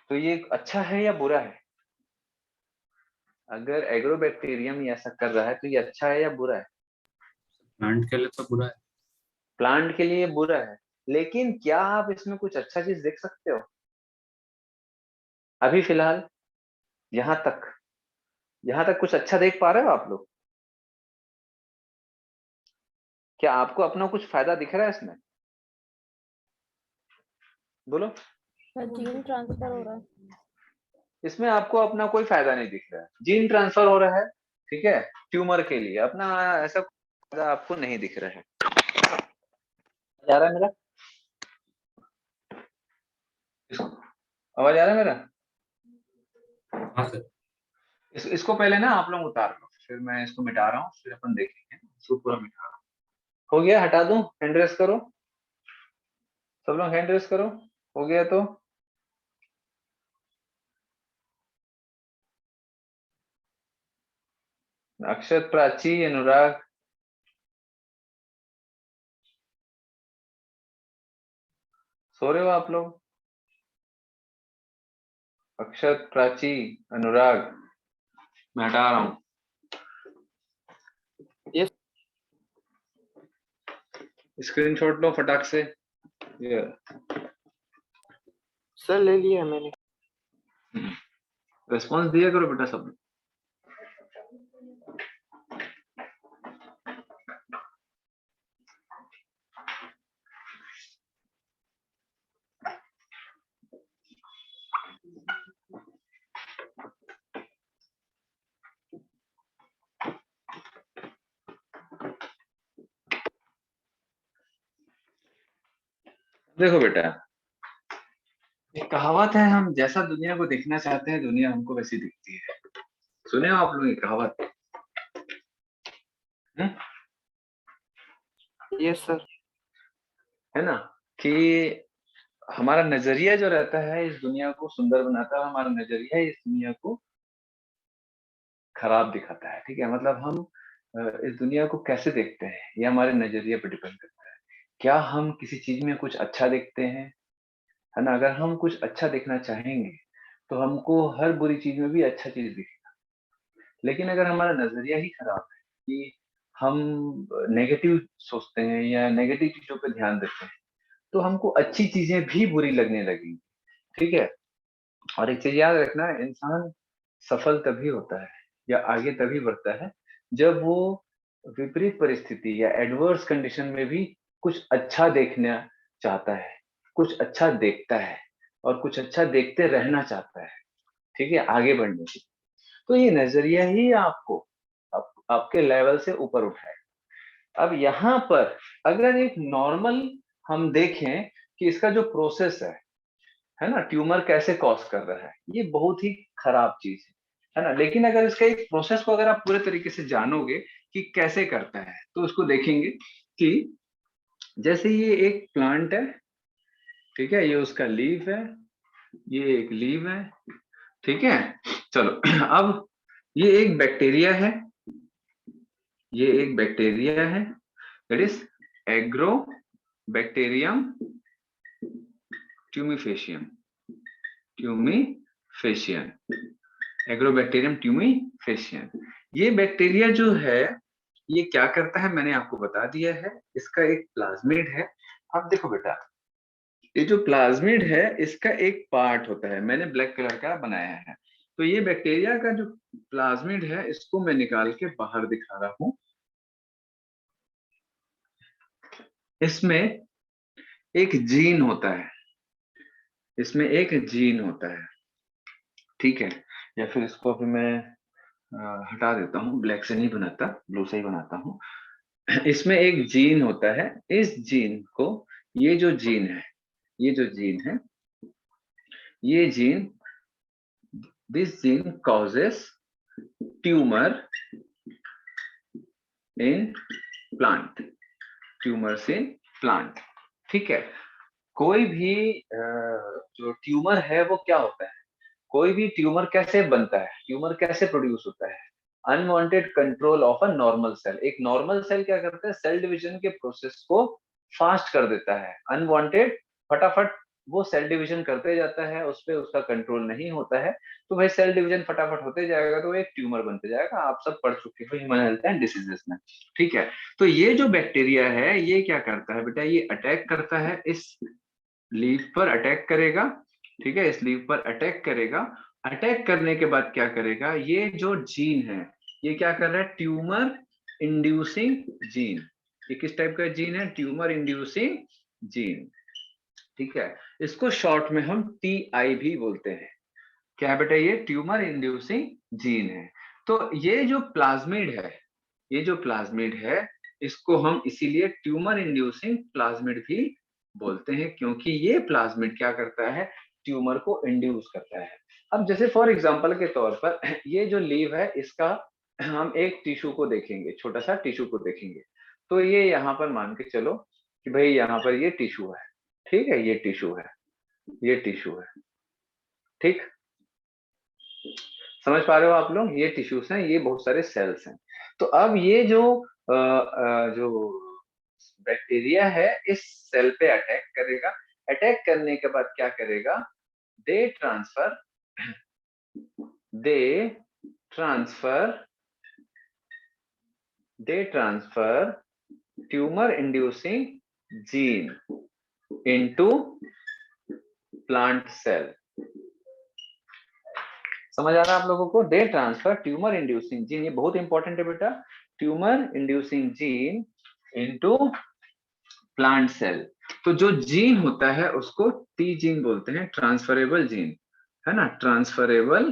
A: तो ये अच्छा है या बुरा है? अगर एग्रोबैक्टीरियम ये ऐसा कर रहा है तो ये अच्छा है या बुरा है?
C: प्लांट के लिए तो बुरा है।
A: प्लांट के लिए बुरा है, लेकिन क्या आप इसमें कुछ अच्छा चीज देख सकते हो अभी फिलहाल? यहां तक, यहां तक कुछ अच्छा देख पा रहे हो आप लोग? क्या आपको अपना कुछ फायदा दिख रहा है इसमें? बोलो।
B: जीन ट्रांसफर हो रहा है।
A: इसमें आपको अपना कोई फायदा नहीं दिख रहा है। जीन ट्रांसफर हो रहा है, ठीक है, ट्यूमर के लिए अपना ऐसा आपको नहीं दिख रहा है। जा रहा है मेरा आवाज आ रहा है मेरा?
C: हाँ सर।
A: इसको पहले ना आप लोग उतार लो, फिर मैं इसको मिटा रहा हूँ, फिर अपन देखेंगे। इसको पूरा मिटा रहा हूँ। हो गया? हटा दूं? हैंड रेस करो, सब लोग हैंड रेस करो। हो गया तो अक्षत, प्राची, अनुराग, सो रहे हो आप लोग? अक्षत, प्राची, अनुराग, मैं हटा रहा हूँ।
D: यस
A: स्क्रीनशॉट लो फटाक से। ये
D: सर, ले लिया मैंने।
A: रिस्पॉन्स दिया करो बेटा सब। देखो बेटा, एक कहावत है, हम जैसा दुनिया को देखना चाहते हैं दुनिया हमको वैसी दिखती है। सुने हो आप लोग ये कहावत?
D: Yes sir.
A: है ना, कि हमारा नजरिया जो रहता है इस दुनिया को सुंदर बनाता है, हमारा नजरिया इस दुनिया को खराब दिखाता है। ठीक है, मतलब हम इस दुनिया को कैसे देखते हैं ये हमारे नजरिए पर डिपेंड करता है। क्या हम किसी चीज में कुछ अच्छा देखते हैं? है ना, अगर हम कुछ अच्छा देखना चाहेंगे तो हमको हर बुरी चीज में भी अच्छा चीज दिखेगा। लेकिन अगर हमारा नजरिया ही खराब है कि हम नेगेटिव सोचते हैं या नेगेटिव चीजों पर ध्यान देते हैं, तो हमको अच्छी चीजें भी बुरी लगने लगेंगी। ठीक है, और एक चीज याद रखना, इंसान सफल तभी होता है या आगे तभी बढ़ता है जब वो विपरीत परिस्थिति या एडवर्स कंडीशन में भी कुछ अच्छा देखना चाहता है, कुछ अच्छा देखता है और कुछ अच्छा देखते रहना चाहता है। ठीक है, आगे बढ़ने की। तो ये नजरिया ही आपको आपके लेवल से ऊपर उठाए। अब यहाँ पर अगर एक नॉर्मल हम देखें कि इसका जो प्रोसेस है ना, ट्यूमर कैसे कॉज कर रहा है, ये बहुत ही खराब चीज है ना। लेकिन अगर इसका एक प्रोसेस को अगर आप पूरे तरीके से जानोगे कि कैसे करता है, तो उसको देखेंगे कि जैसे ये एक प्लांट है, ठीक है, ये उसका लीफ है, ये एक लीव है, ठीक है। चलो अब ये एक बैक्टीरिया है, ये एक बैक्टीरिया है, that is Agrobacterium tumefaciens, tumefaciens, Agrobacterium tumefaciens. ये बैक्टीरिया जो है ये क्या करता है मैंने आपको बता दिया है। इसका एक प्लाज्मिड है। अब देखो बेटा, ये जो प्लाज्मिड है इसका एक पार्ट होता है, मैंने ब्लैक कलर का बनाया है। तो ये बैक्टीरिया का जो प्लाज्मिड है इसको मैं निकाल के बाहर दिखा रहा हूं। इसमें एक जीन होता है, इसमें एक जीन होता है, ठीक है। या फिर इसको अभी मैं हटा देता हूँ, ब्लैक से नहीं बनाता, ब्लू से ही बनाता हूँ। इसमें एक जीन होता है, इस जीन को, ये जो जीन है, ये जो जीन है, ये gene, this gene causes tumour in plant, tumours in plant. ठीक है, कोई भी जो ट्यूमर है वो क्या होता है, कोई भी ट्यूमर कैसे बनता है, ट्यूमर कैसे प्रोड्यूस होता है? Unwanted control of a normal cell. एक नॉर्मल सेल क्या करता है, सेल डिवीजन के प्रोसेस को फास्ट कर देता है। अनवांटेड फटाफट वो सेल डिवीजन करते जाता है, उस पर उसका कंट्रोल नहीं होता है, तो भाई सेल डिवीजन फटाफट होते जाएगा तो एक ट्यूमर बनते जाएगा। आप सब पढ़ चुके हो ह्यूमन हेल्थ एंड डिसीजेस में। ठीक है, तो ये जो बैक्टीरिया है ये क्या करता है बेटा, ये अटैक करता है, इस लीफ पर अटैक करेगा। ठीक है, इस लीफ पर अटैक करेगा। अटैक करने के बाद क्या करेगा, ये जो जीन है ये क्या कर रहा है, ट्यूमर इंड्यूसिंग जीन। ये किस टाइप का जीन है, ट्यूमर इंड्यूसिंग जीन। ठीक है, इसको शॉर्ट में हम TI भी बोलते हैं। क्या बेटा, ये ट्यूमर इंड्यूसिंग जीन है। तो ये जो प्लाज्मिड है इसको हम इसीलिए ट्यूमर इंड्यूसिंग प्लाज्मिड भी बोलते हैं, क्योंकि ये प्लाज्मिड क्या करता है, ट्यूमर को इंड्यूस करता है। अब जैसे फॉर एग्जांपल के तौर पर ये जो लीव है इसका हम एक टिश्यू को देखेंगे, छोटा सा टिश्यू को देखेंगे, तो ये यहाँ पर मान के चलो कि भाई यहाँ पर ये टिश्यू है, ठीक है, ये टिश्यू है, ये टिश्यू है, ठीक, समझ पा रहे हो आप लोग, ये टिश्यूज हैं, ये बहुत सारे सेल्स हैं। तो अब ये जो जो बैक्टीरिया है इस सेल पे अटैक करेगा, अटैक करने के बाद क्या करेगा, they transfer tumour inducing gene into plant cell. समझ आ रहा है आप लोगों को, they transfer tumour inducing gene, ये बहुत इंपॉर्टेंट है बेटा, tumour inducing gene into plant cell. तो जो जीन होता है उसको टी जीन बोलते हैं, ट्रांसफरेबल जीन, है ना, transferable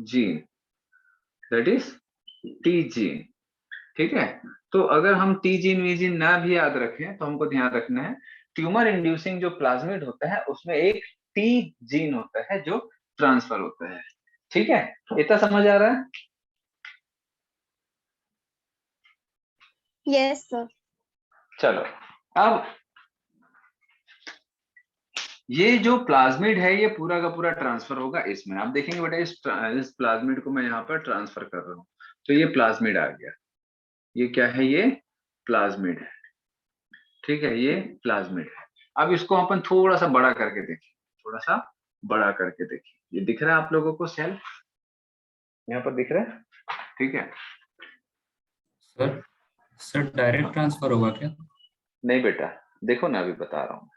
A: gene, that is T gene, ठीक है। तो अगर हम टी जीन वी जीन ना भी याद रखें तो हमको ध्यान रखना है, ट्यूमर इंड्यूसिंग जो प्लाज्मिड होता है उसमें एक टी जीन होता है जो ट्रांसफर होता है, ठीक है, इतना समझ आ रहा है?
E: Yes sir.
A: चलो, अब ये जो प्लाज्मिड है ये पूरा का पूरा ट्रांसफर होगा इसमें, आप देखेंगे बेटा इस प्लाज्मिड को मैं यहाँ पर ट्रांसफर कर रहा हूँ, तो ये प्लाज्मिड आ गया, ये क्या है, ये प्लाज्मिड है, ठीक है, ये प्लाज्मिड है। अब इसको अपन थोड़ा सा बड़ा करके देखें, थोड़ा सा बड़ा करके देखिए, ये दिख रहा है आप लोगों को सेल, यहाँ पर दिख रहा है, ठीक है।
C: सर डायरेक्ट ट्रांसफर होगा क्या?
A: नहीं बेटा, देखो ना, अभी बता रहा हूँ,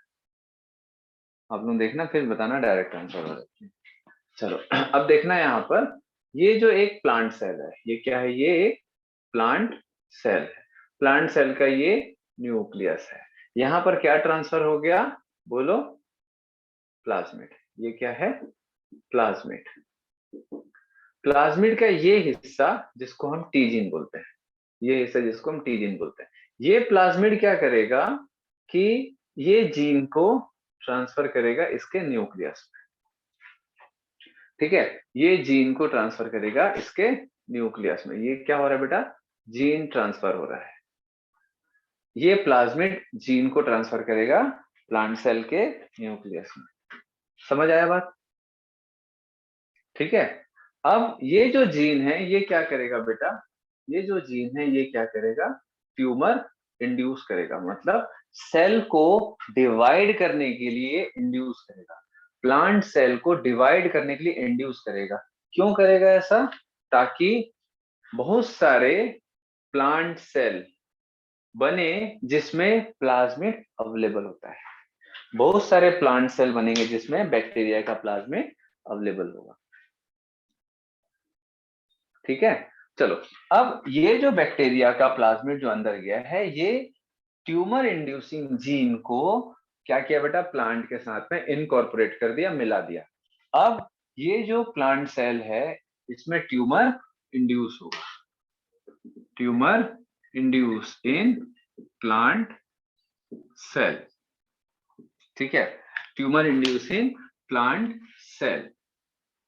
A: आप लोग देखना फिर बताना डायरेक्ट ट्रांसफर हो रहा है। चलो अब देखना यहाँ पर, ये जो एक प्लांट सेल है, ये क्या है, ये एक प्लांट सेल है, प्लांट सेल का ये न्यूक्लियस है, यहाँ पर क्या ट्रांसफर हो गया, बोलो, प्लाज्मिड। ये क्या है, प्लाज्मिड। प्लाज्मिड का ये हिस्सा जिसको हम टीजीन बोलते हैं, ये हिस्सा जिसको हम टीजीन बोलते हैं, ये प्लाज्मिड क्या करेगा कि ये जीन को ट्रांसफर करेगा इसके न्यूक्लियस में, ठीक है, ये जीन को ट्रांसफर करेगा इसके न्यूक्लियस में। ये क्या हो रहा है बेटा, जीन ट्रांसफर हो रहा है, ये प्लाज्मिड जीन को ट्रांसफर करेगा प्लांट सेल के न्यूक्लियस में। समझ आया बात, ठीक है। अब ये जो जीन है ये क्या करेगा बेटा, ये जो जीन है ये क्या करेगा, ट्यूमर इंड्यूस करेगा, मतलब सेल को डिवाइड करने के लिए इंड्यूस करेगा, प्लांट सेल को डिवाइड करने के लिए इंड्यूस करेगा। क्यों करेगा ऐसा, ताकि बहुत सारे प्लांट सेल बने जिसमें प्लाज्मिड अवेलेबल होता है, बहुत सारे प्लांट सेल बनेंगे जिसमें बैक्टीरिया का प्लाज्मिड अवेलेबल होगा, ठीक है। चलो, अब ये जो बैक्टीरिया का प्लाज्मिड जो अंदर गया है, ये ट्यूमर इंड्यूसिंग जीन को क्या किया बेटा, प्लांट के साथ में इनकॉर्पोरेट कर दिया, मिला दिया। अब ये जो प्लांट सेल है इसमें ट्यूमर इंड्यूस होगा, tumour induce in plant cell, ठीक है, tumour induce in plant cell,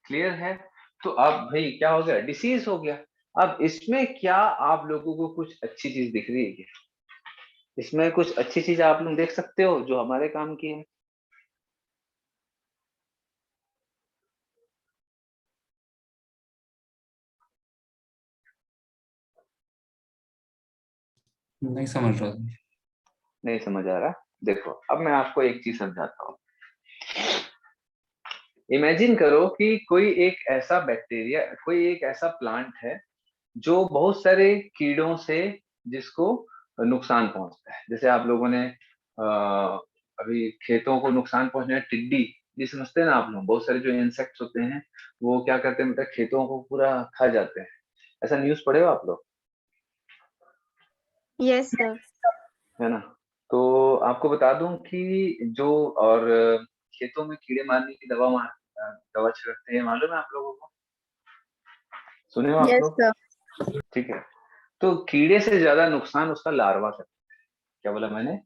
A: clear है। तो अब भाई क्या हो गया, डिसीज हो गया। अब इसमें क्या आप लोगों को कुछ अच्छी चीज दिख रही है क्या, इसमें कुछ अच्छी चीज आप लोग देख सकते हो जो हमारे काम की है?
C: नहीं समझ रहा।
A: नहीं समझ आ रहा, देखो अब मैं आपको एक चीज समझाता हूँ। इमेजिन करो कि कोई एक ऐसा बैक्टीरिया, कोई एक ऐसा प्लांट है जो बहुत सारे कीड़ों से जिसको नुकसान पहुंचता है, जैसे आप लोगों ने अभी खेतों को नुकसान पहुंचने, टिड्डी ये समझते हैं ना आप लोग, बहुत सारे जो इंसेक्ट्स होते हैं वो क्या करते हैं बेटा, खेतों को पूरा खा जाते हैं, ऐसा न्यूज पढ़े हो आप लोग?
E: Yes sir.
A: है ना। तो आपको बता दूं कि जो और खेतों में कीड़े मारने की दवा छिड़कते हैं, मालूम है आप लोगों को? सुने हो आप
E: Yes,
A: लोग?
E: sir.
A: ठीक है, तो कीड़े से ज्यादा नुकसान उसका लार्वा करता है। क्या बोला मैंने?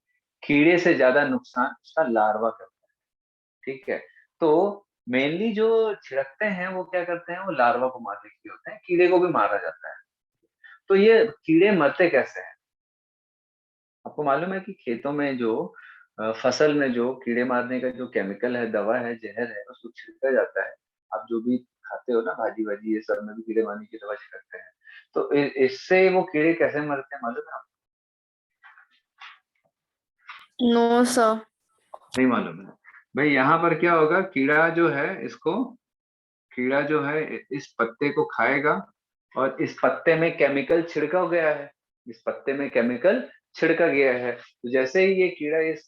A: कीड़े से ज्यादा नुकसान उसका लार्वा करता है। ठीक है, तो मेनली जो छिड़कते हैं वो क्या करते हैं, वो लार्वा को मारने के लिए होते हैं, कीड़े को भी मारा जाता है। तो ये कीड़े मरते कैसे हैं? आपको मालूम है कि खेतों में जो फसल में जो कीड़े मारने का जो केमिकल है, दवा है, जहर है, उसको छिड़का जाता है। आप जो भी खाते हो ना, भाजी वाजी ये सब में भी कीड़े मारने की दवा छिड़कते हैं। तो इससे वो कीड़े कैसे मरते हैं मालूम है आपको?
B: No, sir.
A: नहीं मालूम है? भाई यहाँ पर क्या होगा, कीड़ा जो है कीड़ा जो है इस पत्ते को खाएगा और इस पत्ते में केमिकल छिड़का गया है, इस पत्ते में केमिकल छिड़का गया है। तो जैसे ही ये कीड़ा इस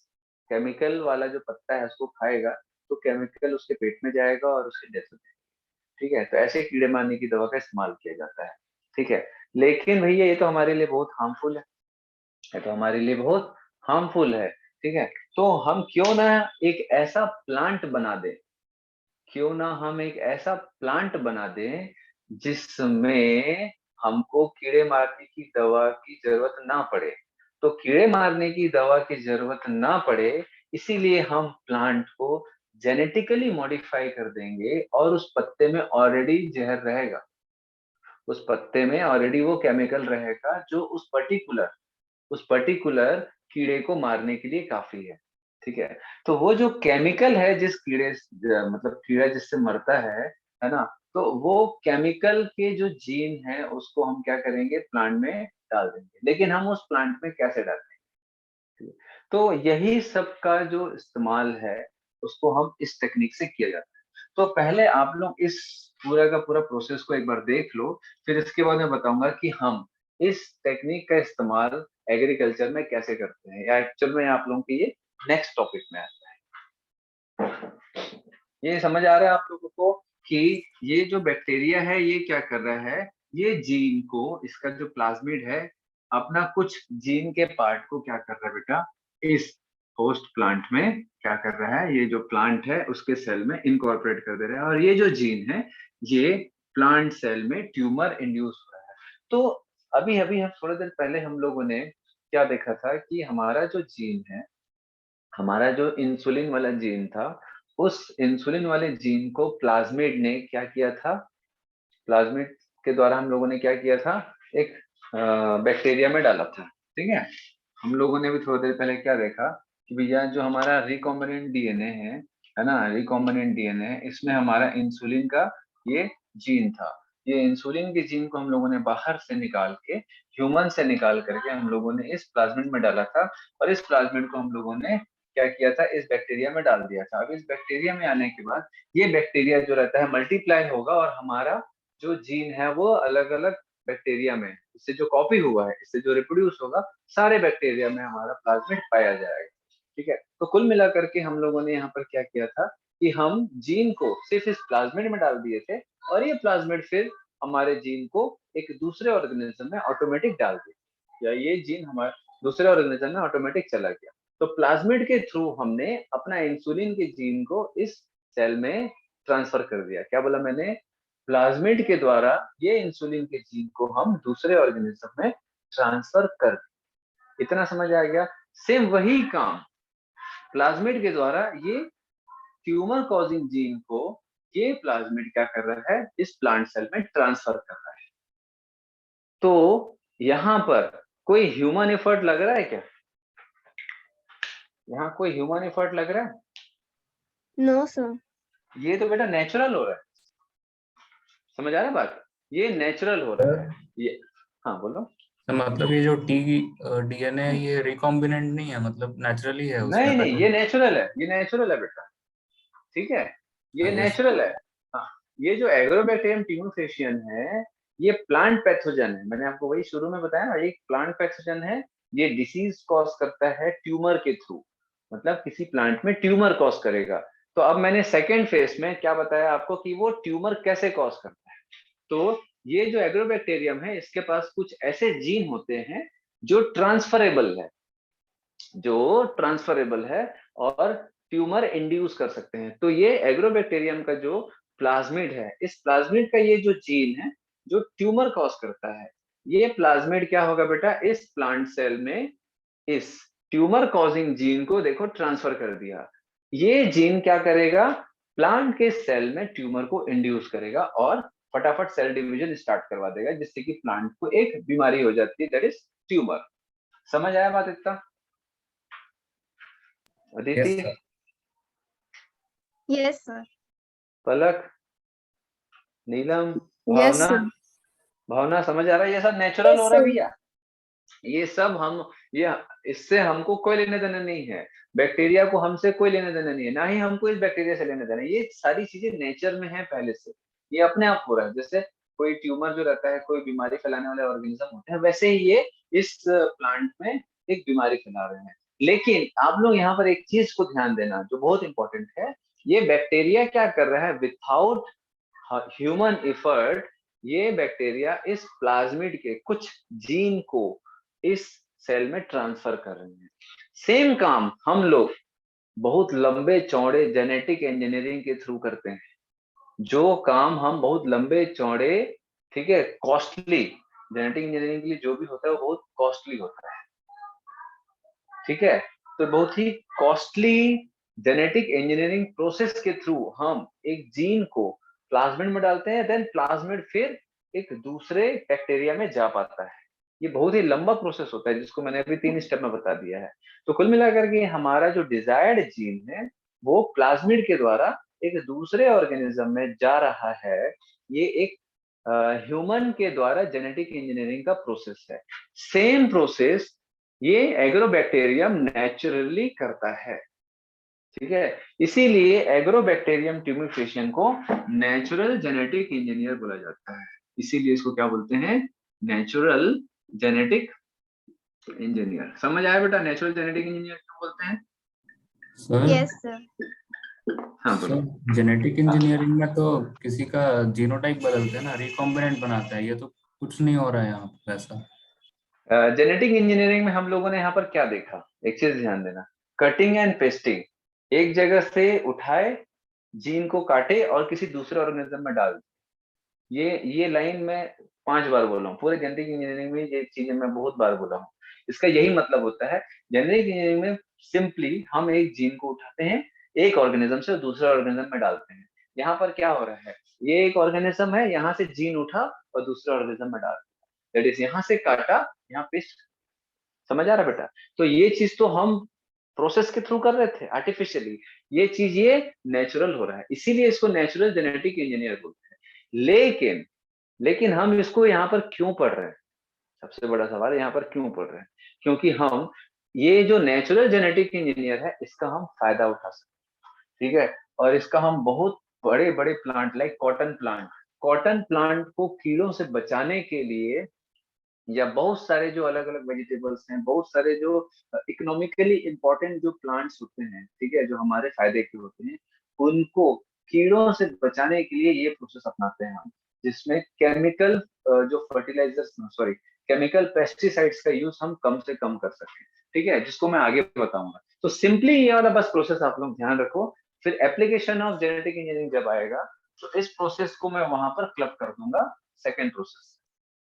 A: केमिकल वाला जो पत्ता है उसको खाएगा, तो केमिकल उसके पेट में जाएगा और उसकी डेथ हो जाएगी। ठीक है, तो ऐसे कीड़े मारने की दवा का इस्तेमाल किया जाता है। ठीक है, लेकिन भैया ये तो हमारे लिए बहुत हार्मफुल है, ये तो हमारे लिए बहुत हार्मफुल है। ठीक है, तो हम क्यों ना एक ऐसा प्लांट बना दें, क्यों ना हम एक ऐसा प्लांट बना दें जिसमें हमको कीड़े मारने की दवा की जरूरत ना पड़े। तो कीड़े मारने की दवा की जरूरत ना पड़े, इसीलिए हम प्लांट को जेनेटिकली मॉडिफाई कर देंगे और उस पत्ते में ऑलरेडी जहर रहेगा, उस पत्ते में ऑलरेडी वो केमिकल रहेगा जो उस पर्टिकुलर कीड़े को मारने के लिए काफी है। ठीक है, तो वो जो केमिकल है जिस कीड़े मतलब कीड़ा जिससे मरता है ना, तो वो केमिकल के जो जीन है उसको हम क्या करेंगे, प्लांट में डाल देंगे। लेकिन हम उस प्लांट में कैसे डालेंगे? ठीक है? तो यही सब का जो इस्तेमाल है उसको हम इस टेक्निक से किया जाता है। तो पहले आप लोग इस पूरा का पूरा प्रोसेस को एक बार देख लो, फिर इसके बाद मैं बताऊंगा कि हम इस टेक्निक का इस्तेमाल एग्रीकल्चर में कैसे करते हैं, या एक्चुअल में आप लोगों के ये नेक्स्ट टॉपिक में आता है। ये समझ आ रहा है आप लोगों को कि ये जो बैक्टीरिया है ये क्या कर रहा है, ये जीन को, इसका जो प्लाज्मिड है अपना कुछ जीन के पार्ट को क्या कर रहा है बेटा, इस होस्ट प्लांट में क्या कर रहा है, ये जो प्लांट है उसके सेल में इनकॉर्पोरेट कर दे रहा है, और ये जो जीन है ये प्लांट सेल में ट्यूमर इंड्यूस हो रहा है। तो अभी अभी हम थोड़ी देर पहले हम लोगों ने क्या देखा था कि हमारा जो जीन है, हमारा जो इंसुलिन वाला जीन था, उस इंसुलिन वाले जीन को प्लाज्मिड ने क्या किया था, प्लाज्मिड के द्वारा हम लोगों ने क्या किया था, एक बैक्टीरिया में डाला था। ठीक है, हम लोगों ने भी थोड़ी देर पहले क्या देखा कि भैया जो हमारा रिकॉम्बिनेंट डीएनए है ना, रिकॉम्बिनेंट डीएनए, इसमें हमारा इंसुलिन का ये जीन था। ये इंसुलिन के जीन को हम लोगों ने बाहर से निकाल के, ह्यूमन से निकाल करके हम लोगों ने इस प्लाज्मिड में डाला था, और इस प्लाज्मिड को हम लोगों ने क्या किया था, इस बैक्टीरिया में डाल दिया था। अब इस बैक्टीरिया में आने के बाद ये बैक्टीरिया जो रहता है मल्टीप्लाई होगा, और हमारा जो जीन है वो अलग अलग बैक्टीरिया में, इससे जो कॉपी हुआ है, इससे जो रिप्रोड्यूस होगा, सारे बैक्टीरिया में हमारा प्लाज्मिड पाया जाएगा। ठीक है, तो कुल मिलाकर के हम लोगों ने यहाँ पर क्या किया था कि हम जीन को सिर्फ इस प्लाज्मिड में डाल दिए थे, और ये प्लाज्मिड फिर हमारे जीन को एक दूसरे ऑर्गेनिज्म में ऑटोमेटिक डाल दिया, या ये जीन हमारे दूसरे ऑर्गेनिज्म में ऑटोमेटिक चला गया। तो प्लाज्मिड के थ्रू हमने अपना इंसुलिन के जीन को इस सेल में ट्रांसफर कर दिया। क्या बोला मैंने? प्लाज्मिड के द्वारा ये इंसुलिन के जीन को हम दूसरे ऑर्गेनिज्म में ट्रांसफर कर दिया। इतना समझ आ गया? सेम वही काम प्लाज्मिड के द्वारा ये ट्यूमर कॉजिंग जीन को ये प्लाज्मिड क्या कर रहा है, इस प्लांट सेल में ट्रांसफर कर रहा है। तो यहाँ पर कोई ह्यूमन एफर्ट लग रहा है क्या? यहाँ कोई ह्यूमन एफर्ट लग रहा है?
E: No, sir.
A: ये तो बेटा नेचुरल हो रहा है। समझ आ रहा है बात? ये नेचुरल हो रहा है ये। हाँ बोलो।
C: तो मतलब ये जो डीएनए है ये रिकॉम्बिनेंट नहीं है, मतलब नेचुरली है उसमें
A: नहीं नहीं,
C: पहले।
A: ये नेचुरल है, ये नेचुरल है बेटा। ठीक है, ये
C: यस।
A: नेचुरल है। हाँ, ये जो एग्रोबैक्टीरियम ट्यूमोफेशियन है ये प्लांट पैथोजन है। मैंने आपको वही शुरू में बताया ना, एक प्लांट पैथोजन है। ये डिसीज कॉज करता है ट्यूमर के थ्रू, मतलब किसी प्लांट में ट्यूमर कॉज करेगा। तो अब मैंने सेकेंड फेज में क्या बताया आपको कि वो ट्यूमर कैसे कॉज करता है। तो ये जो एग्रोबैक्टीरियम है इसके पास कुछ ऐसे जीन होते हैं जो ट्रांसफरेबल है, जो ट्रांसफरेबल है और ट्यूमर इंड्यूस कर सकते हैं। तो ये एग्रोबैक्टीरियम का जो प्लाज्मिड है, इस प्लाज्मिड का ये जो जीन है जो ट्यूमर कॉज करता है। ये प्लाज्मिड क्या होगा बेटा, इस प्लांट सेल में इस ट्यूमर कॉजिंग जीन को देखो ट्रांसफर कर दिया। ये जीन क्या करेगा, प्लांट के सेल में ट्यूमर को इंड्यूस करेगा और फटाफट सेल डिवीजन स्टार्ट करवा देगा, जिससे कि प्लांट को एक बीमारी हो जाती है, दैट इज ट्यूमर। समझ आया बात इतना? Aditi,
C: Yes, sir.
E: Yes, sir.
A: पलक, नीलम,
E: Yes,
A: भावना,
E: sir.
A: भावना समझ आ रहा है? ये सब नेचुरल
E: Yes,
A: हो रहा है
E: sir.
A: भैया। ये सब हम, ये इससे हमको कोई लेने देने नहीं है, बैक्टीरिया को हमसे कोई लेने देने नहीं है, ना ही हमको इस बैक्टीरिया से लेने देना है। ये सारी चीजें नेचर में है पहले से, ये अपने आप हो रहा है। जैसे कोई ट्यूमर जो रहता है, कोई बीमारी फैलाने वाले ऑर्गेनिज्म होते हैं, वैसे ही ये इस प्लांट में एक बीमारी फैला रहे हैं। लेकिन आप लोग यहाँ पर एक चीज को ध्यान देना जो बहुत इंपॉर्टेंट है, ये बैक्टीरिया क्या कर रहा है, विथआउट ह्यूमन एफर्ट ये बैक्टीरिया इस प्लाज्मिड के कुछ जीन को इस सेल में ट्रांसफर कर रहे हैं। सेम काम हम लोग बहुत लंबे चौड़े जेनेटिक इंजीनियरिंग के थ्रू करते हैं। जो काम हम बहुत लंबे चौड़े, ठीक है, कॉस्टली, जेनेटिक इंजीनियरिंग के लिए जो भी होता है वो बहुत कॉस्टली होता है, ठीक है। तो बहुत ही कॉस्टली जेनेटिक इंजीनियरिंग प्रोसेस के थ्रू हम एक जीन को प्लाज्मिड में डालते हैं, देन प्लाज्मिड फिर एक दूसरे बैक्टीरिया में जा पाता है। ये बहुत ही लंबा प्रोसेस होता है, जिसको मैंने अभी 3 स्टेप में बता दिया है। तो कुल मिलाकर के हमारा जो डिजायर्ड जीन है वो प्लाज्मिड के द्वारा एक दूसरे ऑर्गेनिज्म में जा रहा है। ये एक ह्यूमन के द्वारा जेनेटिक इंजीनियरिंग का प्रोसेस है। सेम प्रोसेस ये एग्रोबैक्टीरियम नेचुरली करता है, ठीक है। इसीलिए एग्रोबैक्टीरियम ट्यूमिफिकेशन को नेचुरल जेनेटिक इंजीनियर बोला जाता है। इसीलिए इसको क्या बोलते हैं, नेचुरल जेनेटिक इंजीनियर। समझ आया बेटा, नेचुरल जेनेटिक इंजीनियर क्यों बोलते हैं?
C: Sir,
E: Yes, sir.
A: हाँ बोलो।
C: सर जेनेटिक इंजीनियरिंग में तो किसी का जीनोटाइप बदलते हैं ना, रिकॉम्बिनेंट बनाता है, ये तो कुछ नहीं हो रहा है यहाँ पे वैसा।
A: जेनेटिक इंजीनियरिंग में हम लोगों ने यहाँ पर क्या देखा, एक चीज ध्यान देना, कटिंग एंड पेस्टिंग। एक जगह से उठाए, जीन को काटे और किसी दूसरे ऑर्गेनिज्म में डाल दिए। ये लाइन मैं 5 बार बोला हूँ पूरे जेनेटिक इंजीनियरिंग में, ये चीजें मैं बहुत बार बोला हूँ। इसका यही मतलब होता है, जेनेटिक इंजीनियरिंग में सिंपली हम एक जीन को उठाते हैं, एक ऑर्गेनिज्म से दूसरे ऑर्गेनिज्म में डालते हैं। यहाँ पर क्या हो रहा है, ये एक ऑर्गेनिज्म है, यहाँ से जीन उठा और दूसरे ऑर्गेनिज्म में डाल दिया, दैट इज यहाँ से काटा, यहाँ पेस्ट। समझ आ रहा बेटा? तो ये चीज तो हम प्रोसेस के थ्रू कर रहे थे आर्टिफिशियली, ये चीज ये नेचुरल हो रहा है, इसीलिए इसको नेचुरल जेनेटिक इंजीनियर बोलते हैं। लेकिन हम इसको यहाँ पर क्यों पढ़ रहे हैं, सबसे बड़ा सवाल यहाँ पर क्यों पढ़ रहे हैं? क्योंकि हम ये जो नेचुरल जेनेटिक इंजीनियर है इसका हम फायदा उठा सकते हैं, ठीक है। और इसका हम बहुत बड़े बड़े प्लांट लाइक कॉटन प्लांट को कीड़ों से बचाने के लिए, या बहुत सारे जो अलग अलग वेजिटेबल्स हैं, बहुत सारे जो इकोनॉमिकली इंपॉर्टेंट जो प्लांट्स होते हैं, ठीक है, जो हमारे फायदे के होते हैं, उनको कीड़ों से बचाने के लिए ये प्रोसेस अपनाते हैं हम, जिसमें केमिकल जो फर्टिलाइजर्स, सॉरी, केमिकल पेस्टिसाइड्स का यूज हम कम से कम कर सकें, ठीक है, जिसको मैं आगे बताऊंगा। तो सिंपली ये वाला बस प्रोसेस आप लोग ध्यान रखो, फिर एप्लीकेशन ऑफ जेनेटिक इंजीनियरिंग जब आएगा तो इस प्रोसेस को मैं वहां पर क्लब कर दूंगा सेकेंड प्रोसेस,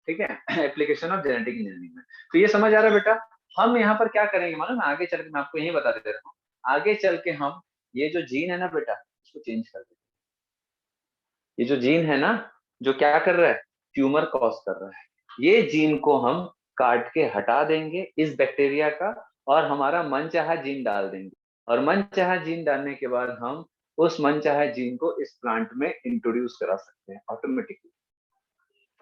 A: ठीक है, एप्लीकेशन ऑफ जेनेटिक इंजीनियरिंग में। तो ये समझ आ रहा है बेटा? हम यहाँ पर क्या करेंगे मालूम है, आगे चल के मैं आपको यही बता दे रहा हूँ, आगे चल के हम ये जो जीन है ना बेटा, इसको चेंज कर देंगे। ये जो जीन है ना, जो क्या कर रहा है, ट्यूमर कॉज कर रहा है, ये जीन को हम काट के हटा देंगे इस बैक्टीरिया का, और हमारा मनचाहा जीन डाल देंगे। और मनचाहा जीन डालने के बाद हम उस मनचाहा जीन को इस प्लांट में इंट्रोड्यूस करा सकते हैं ऑटोमेटिकली।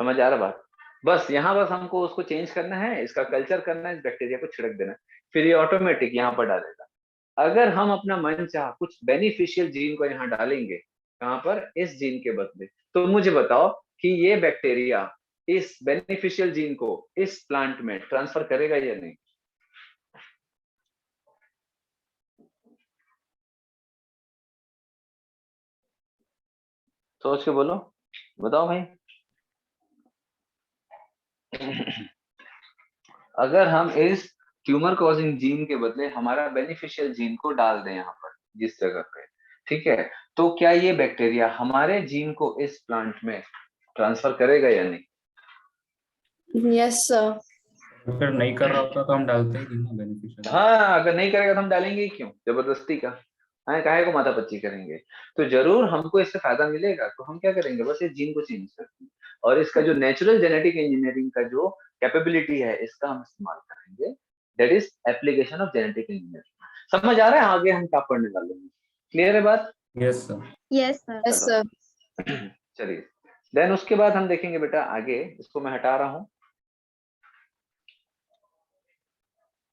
A: समझ आ रहा बात? बस यहाँ बस हमको उसको चेंज करना है, इसका कल्चर करना है, इस बैक्टीरिया को छिड़क देना है, फिर ये ऑटोमेटिक यहाँ पर डालेगा। अगर हम अपना मन चाह कुछ बेनिफिशियल जीन को यहाँ डालेंगे, कहाँ पर, इस जीन के बदले, तो मुझे बताओ कि ये बैक्टीरिया इस बेनिफिशियल जीन को इस प्लांट में ट्रांसफर करेगा या नहीं? सोच के बोलो, बताओ भाई। अगर हम इस ट्यूमर कॉजिंग जीन के बदले हमारा बेनिफिशियल जीन को डाल दें यहाँ पर जिस जगह पे, ठीक है, तो क्या ये बैक्टीरिया हमारे जीन को इस प्लांट में ट्रांसफर करेगा या नहीं?
B: Yes sir.
C: अगर नहीं कर रहा होता तो हम डालते ही नहीं ना बेनिफिशियल।
A: हाँ, अगर नहीं करेगा तो हम डालेंगे ही क्यों, जबरदस्ती का। हाँ, काहे को माथापच्ची करेंगे। तो जरूर हमको इससे फायदा मिलेगा, तो हम क्या करेंगे, बस इस जीन को चेंज कर देंगे और इसका जो नेचुरल जेनेटिक इंजीनियरिंग का जो कैपेबिलिटी है इसका हम इस्तेमाल करेंगे। That is application of genetic engineering. समझ आ रहा है आगे हम क्या पढ़ने वाले हैं? क्लियर है बात?
C: Yes sir.
E: Yes, sir.
B: Yes sir.
A: चलिए, देन उसके बाद हम देखेंगे बेटा आगे। इसको मैं हटा रहा हूं,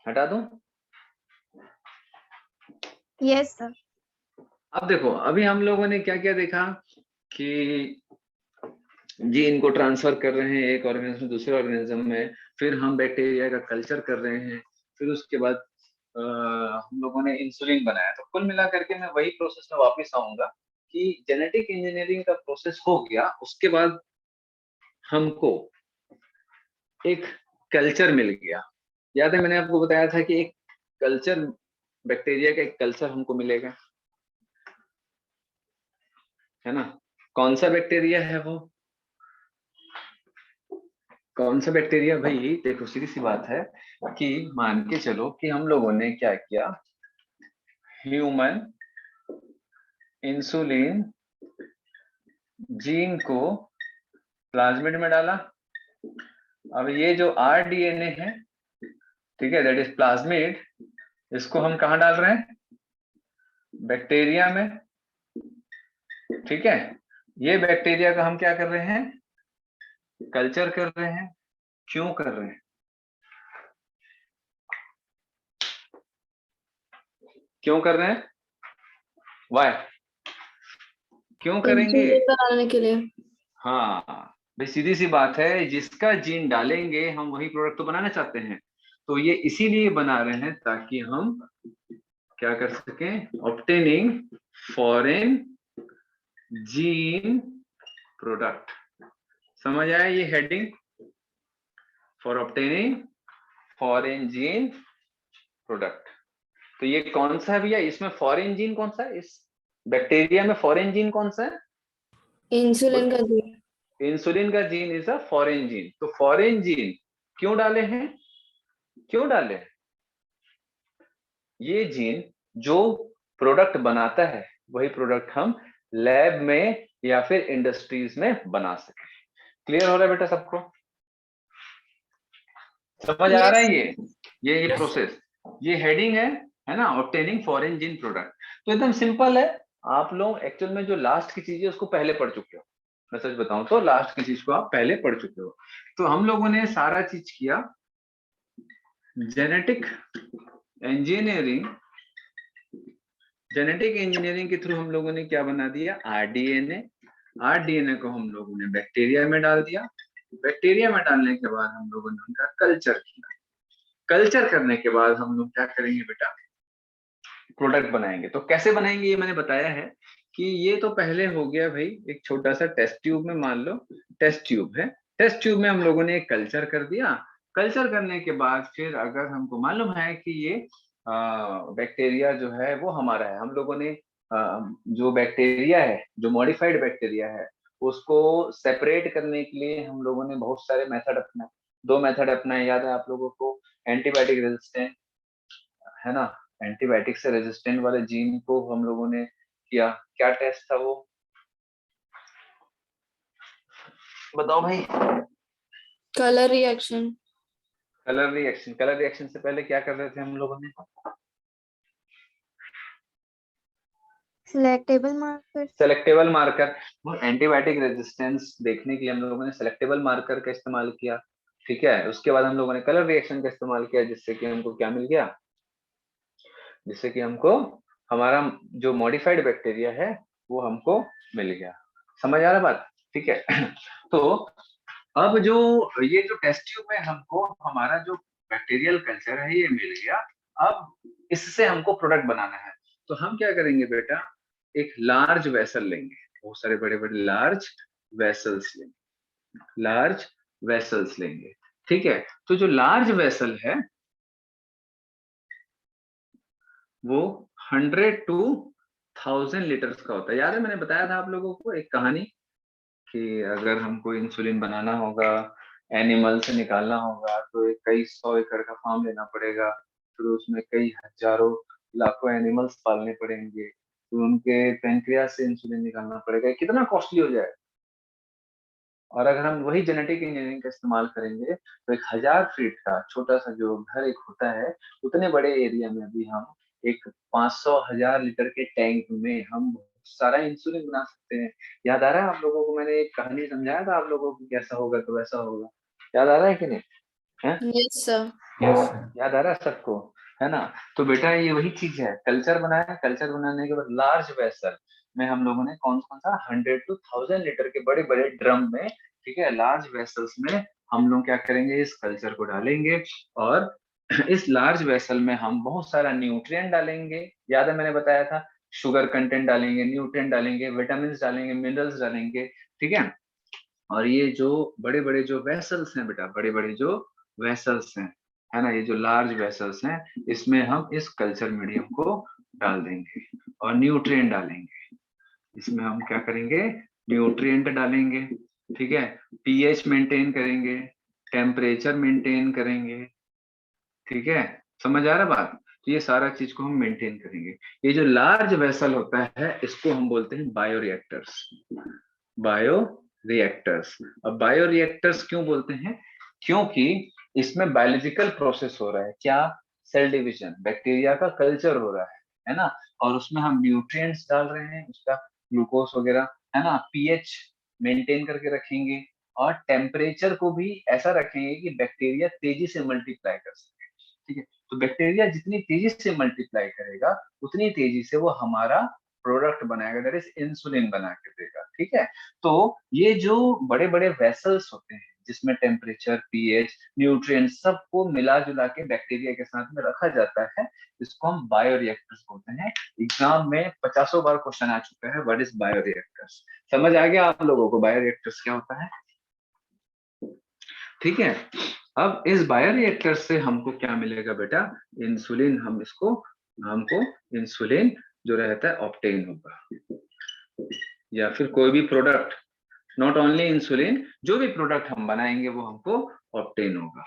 A: हटा दूं।
E: Yes, sir.
A: अब देखो, अभी हम लोगों ने क्या क्या देखा कि जीन को ट्रांसफर कर रहे हैं एक ऑर्गेनिज्म से दूसरे ऑर्गेनिज्म में, फिर हम बैक्टीरिया का कल्चर कर रहे हैं, फिर उसके बाद हम लोगों ने इंसुलिन बनाया। तो कुल मिला करके मैं वही प्रोसेस में वापस आऊंगा कि जेनेटिक इंजीनियरिंग का प्रोसेस हो गया, उसके बाद हमको एक कल्चर मिल गया। याद है मैंने आपको बताया था कि एक कल्चर, बैक्टीरिया का एक कल्चर हमको मिलेगा, है ना। कौन सा बैक्टीरिया है वो, कौन सा बैक्टीरिया भाई? देखो सीधी सी बात है कि मान के चलो कि हम लोगों ने क्या किया, ह्यूमन इंसुलिन जीन को प्लाज्मिड में डाला। अब ये जो आरडीएनए है, ठीक है, दैट इज प्लाज्मिड, इसको हम कहाँ डाल रहे हैं? बैक्टीरिया में, ठीक है। ये बैक्टीरिया का हम क्या कर रहे हैं? कल्चर कर रहे हैं। क्यों कर रहे हैं? क्यों कर रहे हैं? वाई? क्यों करेंगे?
B: इंसुलिन बनाने के लिए।
A: हाँ भाई, सीधी सी बात है, जिसका जीन डालेंगे हम वही प्रोडक्ट तो बनाना चाहते हैं। तो ये इसीलिए बना रहे हैं ताकि हम क्या कर सकें, ऑब्टेनिंग फॉरेन जीन प्रोडक्ट। समझ आया ये heading, for obtaining foreign gene product. तो ये कौन सा है भैया, इसमें फॉरेन जीन कौन सा है, इस बैक्टीरिया में फॉरेन जीन कौन सा है?
B: इंसुलिन का जीन।
A: इंसुलिन का gene is a foreign gene. तो फॉरेन जीन क्यों डाले हैं, क्यों डाले? ये जीन जो प्रोडक्ट बनाता है वही प्रोडक्ट हम लैब में या फिर इंडस्ट्रीज में बना सके। क्लियर हो रहा है बेटा सबको? समझ आ रहा है ये प्रोसेस, ये हेडिंग है ना, ऑब्टेनिंग फॉरेन जीन प्रोडक्ट। तो एकदम सिंपल है। आप लोग एक्चुअल में जो लास्ट की चीज है उसको पहले पढ़ चुके हो। मैं सच बताऊं तो लास्ट की चीज को आप पहले पढ़ चुके हो। तो हम लोगों ने सारा चीज किया, जेनेटिक इंजीनियरिंग, जेनेटिक इंजीनियरिंग के थ्रू हम लोगों ने क्या बना दिया, आरडीएनए। आरडीएनए को हम लोगों ने बैक्टीरिया में डाल दिया। बैक्टीरिया में डालने के बाद हम लोगों ने उनका कल्चर किया। कल्चर करने के बाद हम लोग क्या करेंगे बेटा, प्रोडक्ट बनाएंगे। तो कैसे बनाएंगे ये मैंने बताया है कि ये तो पहले हो गया भाई, एक छोटा सा टेस्ट ट्यूब में, मान लो टेस्ट ट्यूब है, टेस्ट ट्यूब में हम लोगों ने एक कल्चर कर दिया। कल्चर करने के बाद फिर अगर हमको मालूम है कि ये बैक्टीरिया जो है वो हमारा है, हम लोगों ने जो बैक्टीरिया है, जो मॉडिफाइड बैक्टीरिया है, उसको सेपरेट करने के लिए हम लोगों ने बहुत सारे मेथड अपनाए। 2 मेथड अपनाए, याद है आप लोगों को, एंटीबायोटिक रेजिस्टेंट, है ना। एंटीबायोटिक से रेजिस्टेंट वाले जीन को हम लोगों ने किया। क्या टेस्ट था वो, बताओ भाई?
B: Colour reaction.
A: Colour reaction. Colour reaction से पहले क्या कर रहे थे हम लोगों ने?
E: Selectable markers.
A: Selectable marker. वो एंटीबायोटिक रेजिस्टेंस देखने के लिए हम लोगों ने सेलेक्टेबल मार्कर का इस्तेमाल किया, ठीक है। उसके बाद हम लोगों ने कलर रिएक्शन का इस्तेमाल किया, जिससे कि हमको क्या मिल गया, जिससे कि हमको हमारा जो मॉडिफाइड बैक्टीरिया है वो हमको मिल गया। समझ आ रहा बात? ठीक है। तो अब जो ये जो टेस्ट ट्यूब में हमको हमारा जो बैक्टीरियल कल्चर है ये मिल गया। अब इससे हमको प्रोडक्ट बनाना है। तो हम क्या करेंगे बेटा, एक लार्ज वेसल लेंगे, बहुत सारे बड़े बड़े लार्ज वेसल्स लेंगे, लार्ज वेसल्स लेंगे, ठीक है। तो जो लार्ज वेसल है वो 100 to 1000 लीटर्स का होता है। याद है मैंने बताया था आप लोगों को एक कहानी कि अगर हमको इंसुलिन बनाना होगा एनिमल से निकालना होगा तो एक कई 100 एकड़ का फार्म लेना पड़ेगा, फिर उसमें कई हजारों लाखों एनिमल्स पालने पड़ेंगे, फिर उनके पेनक्रियास से इंसुलिन निकालना पड़ेगा, कितना कॉस्टली हो जाएगा। और अगर हम वही जेनेटिक इंजीनियरिंग का इस्तेमाल करेंगे तो 1000 फीट का छोटा सा जो घर एक होता है, उतने बड़े एरिया में भी हम एक 500,000 लीटर के टैंक में हम बहुत सारा इंसुलिन बना सकते हैं। याद आ रहा है आप लोगों को, मैंने एक कहानी समझाया था आप लोगों को, कैसा होगा तो वैसा होगा। याद आ रहा है कि नहीं है?
B: Yes sir.
C: Yes sir.
A: याद आ रहा है सबको, है ना? तो बेटा ये वही चीज है, कल्चर बनाया, कल्चर बनाने के बाद लार्ज वेसल में हम लोगों ने कौन कौन सा 100 to 1000 लीटर के बड़े बड़े ड्रम में, ठीक है, लार्ज वेसल्स में हम लोग क्या करेंगे, इस कल्चर को डालेंगे और इस लार्ज वेसल में हम बहुत सारा न्यूट्रिएंट डालेंगे। याद है मैंने बताया था, शुगर कंटेंट डालेंगे, न्यूट्रिएंट डालेंगे, विटामिन डालेंगे, मिनरल्स डालेंगे, ठीक है। और ये जो बड़े बड़े जो वेसल्स हैं बेटा, बड़े बड़े जो वेसल्स हैं, है ना, ये जो लार्ज वेसल्स हैं, इसमें हम इस कल्चर मीडियम को डाल देंगे और न्यूट्रिएंट डालेंगे। इसमें हम क्या करेंगे, न्यूट्रिएंट डालेंगे, ठीक है, पीएच मेंटेन करेंगे, टेम्परेचर मेंटेन करेंगे, ठीक है, समझ आ रहा बात? तो ये सारा चीज को हम मेंटेन करेंगे। ये जो लार्ज वेसल होता है इसको हम बोलते हैं बायोरिएक्टर्स। Bio reactors. अब बायो रिएक्टर्स क्यों बोलते हैं? क्योंकि इसमें बायोलॉजिकल प्रोसेस हो रहा है, क्या? सेल डिवीजन, बैक्टीरिया का कल्चर हो रहा है ना, और उसमें हम न्यूट्रिएंट्स डाल रहे हैं, उसका ग्लूकोज वगैरह, है ना, पीएच मेंटेन करके रखेंगे और टेम्परेचर को भी ऐसा रखेंगे कि बैक्टीरिया तेजी से मल्टीप्लाई कर सके, ठीक है। तो बैक्टीरिया जितनी तेजी से मल्टीप्लाई करेगा उतनी तेजी से वो हमारा प्रोडक्ट बनाएगा, दैट इज इंसुलिन बना के देगा, ठीक है। तो ये जो बड़े बड़े वेसल्स होते हैं जिसमें टेम्परेचर, पीएच, न्यूट्रिएंट सबको मिला जुला के बैक्टीरिया के साथ में रखा जाता है, इसको हम बायोरिएक्टर्स बोलते हैं। एग्जाम में 50 बार क्वेश्चन आ चुका है, व्हाट इज बायोरिएक्टर्स। समझ आ गया आप लोगों को बायोरिएक्टर्स क्या होता है? ठीक है। अब इस बायोरिएक्टर से हमको क्या मिलेगा बेटा? इंसुलिन। हमको इंसुलिन जो रहता है ऑब्टेन होगा, या फिर कोई भी प्रोडक्ट, नॉट ओनली इंसुलिन, जो भी प्रोडक्ट हम बनाएंगे वो हमको ऑब्टेन होगा।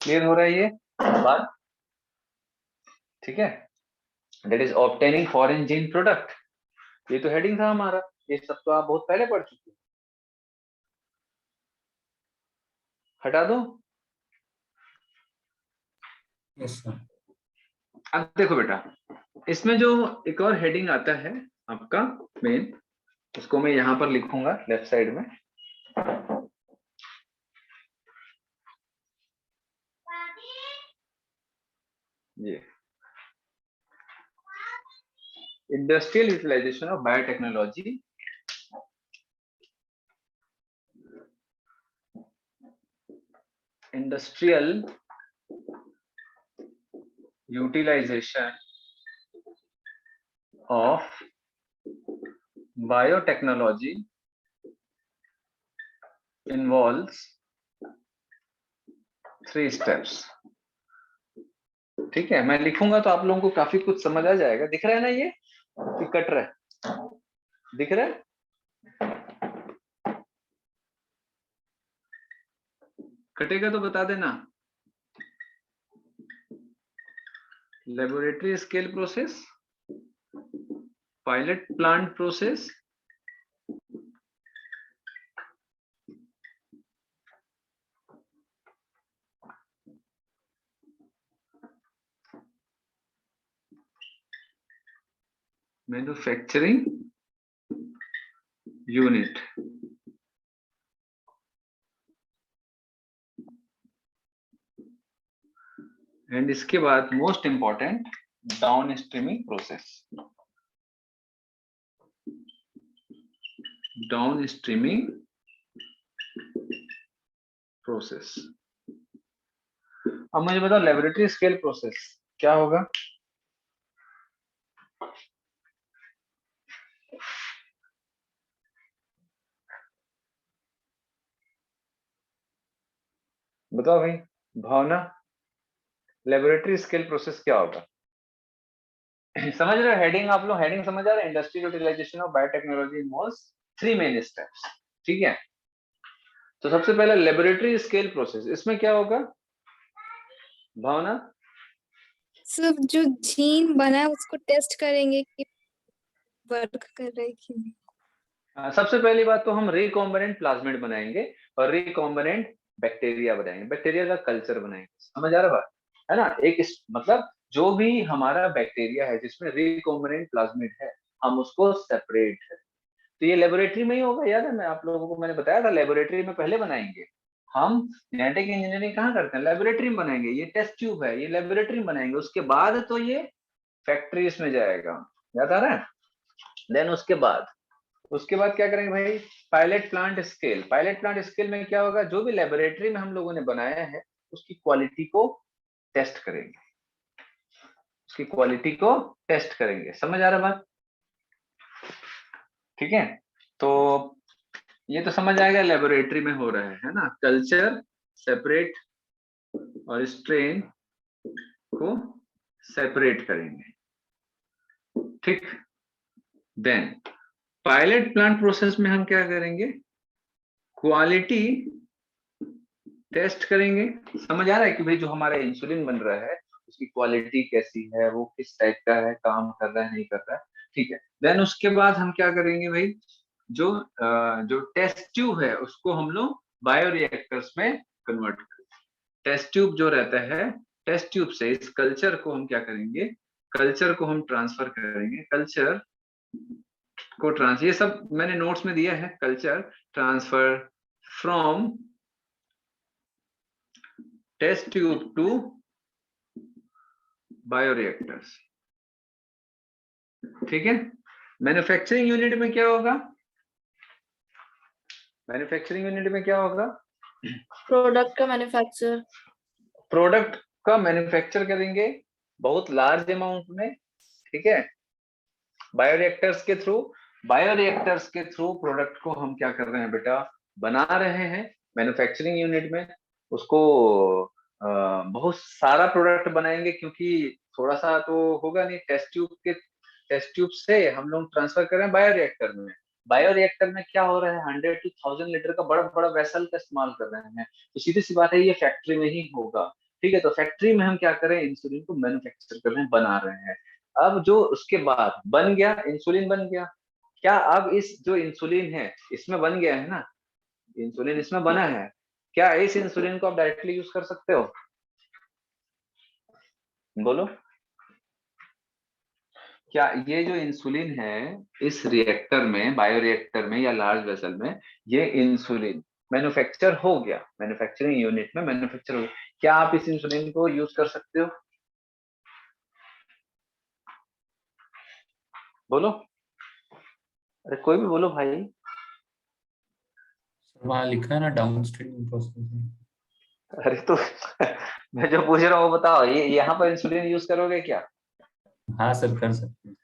A: क्लियर हो रहा है ये बात? ठीक है, that is obtaining foreign gene product. ये तो हेडिंग था हमारा, ये सब तो आप बहुत पहले पढ़ चुके हैं। हटा दो।
C: Yes sir.
A: अब देखो बेटा, इसमें जो एक और हेडिंग आता है आपका मेन, उसको मैं यहां पर लिखूंगा लेफ्ट साइड में। ये industrial utilization of biotechnology, industrial utilization of biotechnology involves 3 steps। ठीक है, मैं लिखूंगा तो आप लोगों को काफी कुछ समझ आ जाएगा। दिख रहा है ना ये कि कट रहा है? दिख रहा है? कटेगा तो बता देना। Laboratory scale process, pilot plant process, manufacturing unit, and इसके बाद most important down streaming process. Down streaming process. अब मुझे बताओ लेबोरेटरी स्केल प्रोसेस क्या होगा? बताओ भाई, भावना, लेबोरेटरी स्केल प्रोसेस क्या होगा? समझ रहे हो हेडिंग? आप लोग हेडिंग समझ आ रहे हैं? Industrial utilization of biotechnology involves 3 main steps, ठीक है। तो सबसे पहले लेबोरेटरी स्केल प्रोसेस, इसमें क्या होगा भावना?
E: सब जो जीन बना है उसको टेस्ट करेंगे कि वर्क कर रहा है कि नहीं।
A: सबसे पहली बात तो हम रिकॉम्बिनेंट प्लाज्मिड बनाएंगे और रिकॉम्बिनेंट बैक्टीरिया बनाएंगे, बैक्टीरिया का कल्चर बनाएंगे। समझ आ रहा बात है ना? मतलब जो भी हमारा बैक्टीरिया है जिसमें रिकॉम्बिनेंट प्लाज्मिड है, हम उसको सेपरेट है, तो ये लेबोरेटरी में ही होगा। याद है मैं आप लोगों को मैंने बताया था, लेबोरेटरी में पहले बनाएंगे हम। जेनेटिक इंजीनियरिंग कहाँ करते हैं? लेबोरेटरी में बनाएंगे। ये टेस्ट ट्यूब है, ये लेबोरेटरी में बनाएंगे, उसके बाद तो ये फैक्ट्रीज में जाएगा। याद आ रहा है? देन उसके बाद क्या करेंगे भाई? Pilot plant scale. Pilot plant scale में क्या होगा? जो भी लेबोरेटरी में हम लोगों ने बनाया है उसकी क्वालिटी को टेस्ट करेंगे, उसकी क्वालिटी को टेस्ट करेंगे। समझ आ रहा बात? ठीक है, तो ये तो समझ आएगा लेबोरेटरी में हो रहा है ना? कल्चर सेपरेट और स्ट्रेन को सेपरेट करेंगे, ठीक। देन पायलट प्लांट प्रोसेस में हम क्या करेंगे? क्वालिटी टेस्ट करेंगे। समझ आ रहा है कि भाई जो हमारा इंसुलिन बन रहा है उसकी क्वालिटी कैसी है, वो किस टाइप का है, काम कर रहा है नहीं कर रहा है, ठीक है। देन उसके बाद हम क्या करेंगे भाई? जो टेस्ट ट्यूब है उसको हम लोग बायोरिएक्टर्स में कन्वर्ट करेंगे। टेस्ट ट्यूब जो रहता है, टेस्ट ट्यूब से इस कल्चर को हम क्या करेंगे? कल्चर को हम ट्रांसफर करेंगे। कल्चर को ये सब मैंने नोट्स में दिया है। Culture transfer from test tube to bioreactors, ठीक है। मैन्युफैक्चरिंग यूनिट में क्या होगा? मैन्युफैक्चरिंग यूनिट में क्या होगा?
B: प्रोडक्ट का मैन्युफैक्चर,
A: प्रोडक्ट का मैन्युफैक्चर करेंगे बहुत लार्ज अमाउंट में, ठीक है। बायोरिएक्टर्स के थ्रू प्रोडक्ट को हम क्या कर रहे हैं बेटा? बना रहे हैं मैन्युफैक्चरिंग यूनिट में। उसको बहुत सारा प्रोडक्ट बनाएंगे क्योंकि थोड़ा सा तो होगा नहीं। टेस्ट ट्यूब से हम लोग ट्रांसफर कर रहे हैं बायोरिएक्टर में। बायोरिएक्टर में क्या हो रहा है? 100 to 1000 लीटर का बड़ा बड़ा वेसल का इस्तेमाल कर रहे हैं, तो सीधी सी बात है ये फैक्ट्री में ही होगा, ठीक है। तो फैक्ट्री में हम क्या करें? इंसुलिन को मैन्युफैक्चर कर रहे हैं, बना रहे हैं। अब जो उसके बाद बन गया, इंसुलिन बन गया। क्या अब इस जो इंसुलिन है इसमें बन गया है ना? इंसुलिन इसमें बना है, क्या इस इंसुलिन को आप डायरेक्टली यूज कर सकते हो? बोलो, क्या ये जो इंसुलिन है इस रिएक्टर में, बायोरिएक्टर में या लार्ज वेसल में, ये इंसुलिन मैन्युफैक्चर हो गया, मैन्युफैक्चरिंग यूनिट में मैन्युफैक्चर हो गया, क्या आप इस इंसुलिन को यूज कर सकते हो? बोलो, अरे कोई भी बोलो भाई।
C: वहाँ लिखा है ना डाउनस्ट्रीम प्रोसेसिंग।
A: अरे तो मैं जो पूछ रहा हूँ वो बताओ, ये यहाँ पर इंसुलिन यूज करोगे क्या?
C: हाँ सर, कर सकते हैं।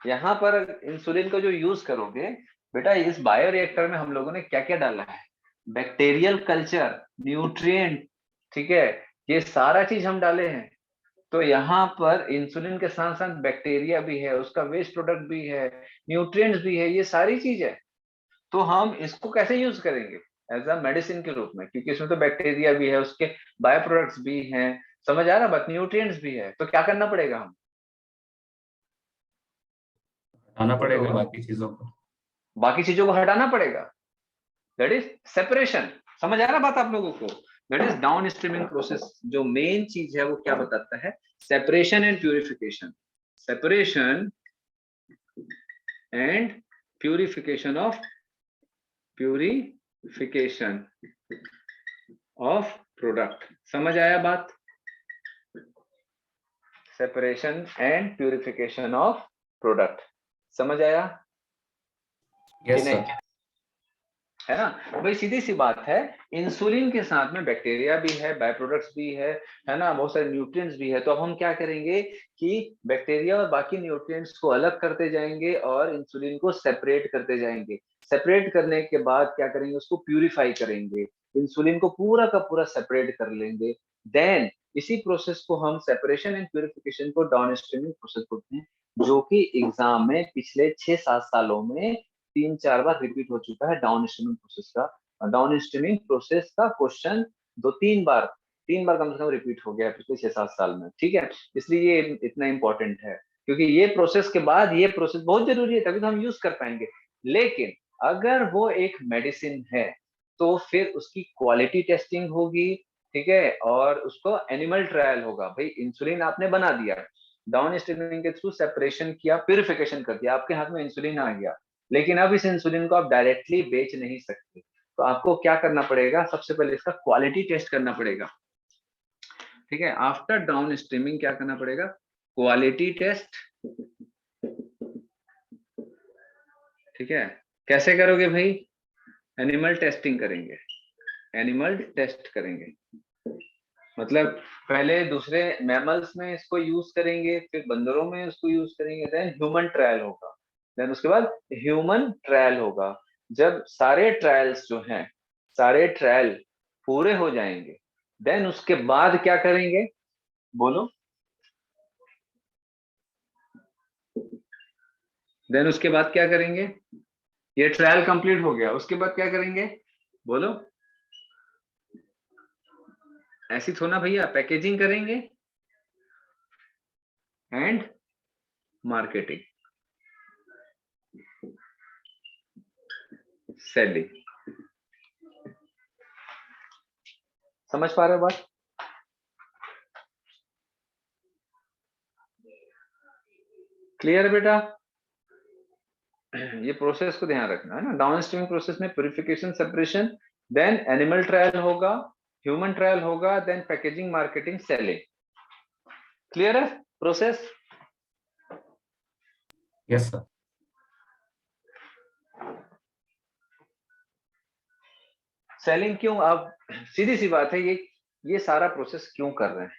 A: यहाँ पर इंसुलिन को जो यूज करोगे बेटा, इस बायोरिएक्टर में हम लोगों ने क्या क्या डाला है? बैक्टीरियल कल्चर, न्यूट्रिएंट, ठीक है, ये सारा चीज हम डाले हैं। तो यहाँ पर इंसुलिन के साथ साथ बैक्टीरिया भी है, उसका वेस्ट प्रोडक्ट भी है, न्यूट्रिएंट्स भी है, ये सारी चीज है। तो हम इसको कैसे यूज करेंगे? एज अ मेडिसिन के रूप में, क्योंकि इसमें तो बैक्टीरिया भी है, उसके बायो प्रोडक्ट्स भी हैं, समझ आ रहा बात, न्यूट्रिएंट्स भी है। तो क्या करना पड़ेगा? हम
C: हटाना पड़ेगा
A: बोलो,
C: बाकी चीजों को।
A: बाकी चीजों को हटाना पड़ेगा। That is separation. समझ आ रहा बात आप लोगों को? That is down streaming process. जो मेन चीज है वो क्या बताता है? Separation and purification. Separation and purification of product. समझ आया बात? Separation and purification of product, समझ आया कि
C: यस
A: नहीं?
C: सर।
A: है ना भाई? सीधी सी बात है, इंसुलिन के साथ में बैक्टीरिया भी है, बाय प्रोडक्ट्स भी है ना, बहुत सारे न्यूट्रिएंट्स भी है। तो अब हम क्या करेंगे कि बैक्टीरिया और बाकी न्यूट्रिएंट्स को अलग करते जाएंगे और इंसुलिन को सेपरेट करते जाएंगे। सेपरेट करने के बाद क्या करेंगे? उसको प्यूरिफाई करेंगे, इंसुलिन को पूरा का पूरा सेपरेट कर लेंगे। देन इसी प्रोसेस को हम सेपरेशन एंड प्यूरिफिकेशन को डाउनस्ट्रीमिंग प्रोसेस बोलते हैं, जो कि एग्जाम में पिछले 6-7 सालों में 3-4 बार रिपीट हो चुका है डाउन स्ट्रीमिंग प्रोसेस का। डाउन स्ट्रीमिंग प्रोसेस का क्वेश्चन 2-3 बार, 3 बार कम से कम रिपीट हो गया पिछले 6-7 साल में, ठीक है। इसलिए ये इतना इंपॉर्टेंट है, क्योंकि ये प्रोसेस के बाद ये प्रोसेस बहुत जरूरी है, तभी तो हम यूज कर पाएंगे। लेकिन अगर वो एक मेडिसिन है तो फिर उसकी क्वालिटी टेस्टिंग होगी, ठीक है, और उसको एनिमल ट्रायल होगा। भाई इंसुलिन आपने बना दिया, डाउन स्ट्रीमिंग के थ्रू सेपरेशन किया, प्यूरिफिकेशन कर दिया, आपके हाथ में इंसुलिन आ गया, लेकिन अब इस इंसुलिन को आप डायरेक्टली बेच नहीं सकते, तो आपको क्या करना पड़ेगा, सबसे पहले इसका क्वालिटी टेस्ट करना पड़ेगा, ठीक है। आफ्टर डाउन स्ट्रीमिंग क्या करना पड़ेगा, क्वालिटी टेस्ट, ठीक है। कैसे करोगे भाई, एनिमल टेस्टिंग करेंगे, एनिमल टेस्ट करेंगे, मतलब पहले दूसरे मैमल्स में इसको यूज करेंगे, फिर बंदरों में इसको यूज करेंगे, देन ह्यूमन ट्रायल होगा, देन उसके बाद ह्यूमन ट्रायल होगा। जब सारे ट्रायल्स जो हैं, सारे ट्रायल पूरे हो जाएंगे, देन उसके बाद क्या करेंगे, बोलो, देन उसके बाद क्या करेंगे, ये ट्रायल कंप्लीट हो गया, उसके बाद क्या करेंगे, बोलो, ऐसी थोड़ा भैया, पैकेजिंग करेंगे एंड मार्केटिंग, सेलिंग। समझ पा रहे हो बात? क्लियर है बेटा? ये प्रोसेस को ध्यान रखना है ना। डाउन स्ट्रीमिंग प्रोसेस में purification, separation, then animal trial होगा, ह्यूमन ट्रायल होगा, then packaging, marketing, selling. Clear है प्रोसेस?
C: Yes sir.
A: सेलिंग क्यों? अब सीधी सी बात है, ये सारा प्रोसेस क्यों कर रहे हैं,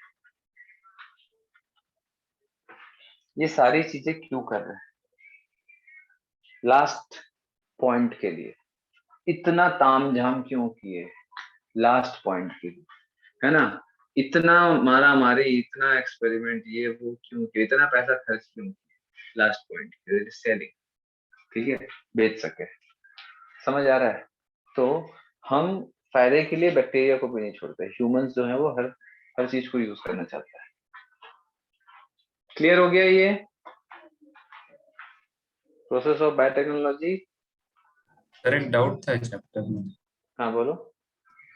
A: ये सारी चीजें क्यों कर रहे हैं? लास्ट पॉइंट के लिए इतना तामझाम क्यों किए, लास्ट पॉइंट के लिए, है ना। इतना मारा मारी, इतना एक्सपेरिमेंट, ये वो क्यों किया, इतना पैसा खर्च क्यों किया, लास्ट पॉइंट के लिए, सेलिंग, ठीक है, बेच सके। समझ आ रहा है? तो हम फायदे के लिए बैक्टीरिया को भी नहीं छोड़ते, ह्यूमंस जो है वो हर चीज को यूज करना चाहता है। क्लियर हो गया ये प्रोसेस ऑफ बायोटेक्नोलॉजी?
C: सर एक डाउट था इस चैप्टर में।
A: हाँ बोलो।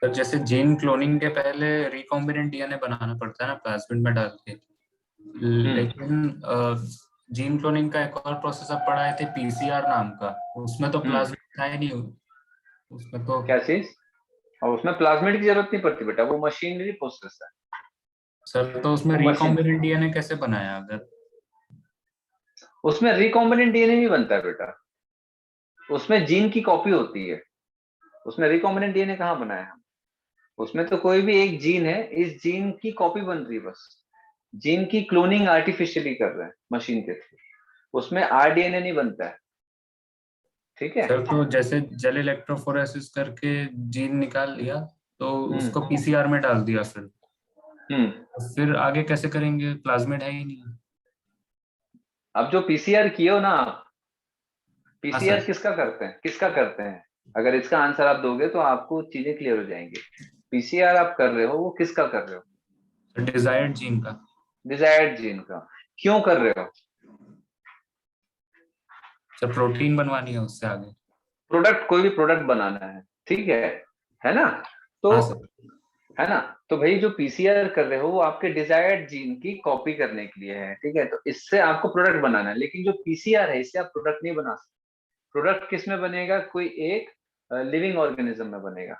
C: सर जैसे जीन क्लोनिंग के पहले रिकॉम्बिनेंट डीएनए बनाना पड़ता है ना प्लाज्मिड में डाल के, लेकिन जीन क्लोनिंग का एक और प्रोसेस आप पढ़ाए थे पीसीआर नाम का, उसमें तो प्लाज्मिड था ही नहीं, उसमें तो
A: क्या चीज? और उसमें प्लाज्मिड की जरूरत नहीं पड़ती बेटा, वो मशीनरी प्रोसेस है।
C: सर तो उसमें
A: वो मशीन,
C: रिकॉम्बिनेंट डीएनए कैसे बनाया? अगर
A: उसमें रिकॉम्बिनेंट डीएनए नहीं बनता है बेटा, उसमें जीन की कॉपी होती है, उसमें रिकॉम्बिनेंट डीएनए कहाँ बनाया है? उसमें तो कोई भी एक जीन है, इस जीन की कॉपी बन रही है बस, जीन की क्लोनिंग आर्टिफिशियली कर रहे हैं मशीन के थ्रू, उसमें आरडीएनए नहीं बनता है, ठीक है।
C: सर तो जैसे जेल इलेक्ट्रोफोरेसिस करके जीन निकाल लिया तो उसको पीसीआर में डाल दिया, फिर आगे कैसे करेंगे, प्लाज्मिड है ही नहीं।
A: अब जो पीसीआर किए हो ना आप, पीसीआर
C: सर।
A: किसका करते हैं, किसका करते हैं? अगर इसका आंसर आप दोगे तो आपको चीजें क्लियर हो जाएंगी। पीसीआर आप कर रहे हो वो किसका कर रहे हो?
C: डिजायर्ड जीन का।
A: डिजायर्ड जीन का। क्यों कर रहे हो?
C: सर प्रोटीन बनवानी है उससे आगे।
A: प्रोडक्ट, कोई भी प्रोडक्ट बनाना है, ठीक है ना। तो
C: हाँ सर।
A: है ना, तो भाई जो पीसीआर कर रहे हो वो आपके डिजायर्ड जीन की कॉपी करने के लिए है, ठीक है। तो इससे आपको प्रोडक्ट बनाना है, लेकिन जो पीसीआर है इससे आप प्रोडक्ट नहीं बना सकते। प्रोडक्ट किस में बनेगा? कोई एक लिविंग ऑर्गेनिज्म में बनेगा,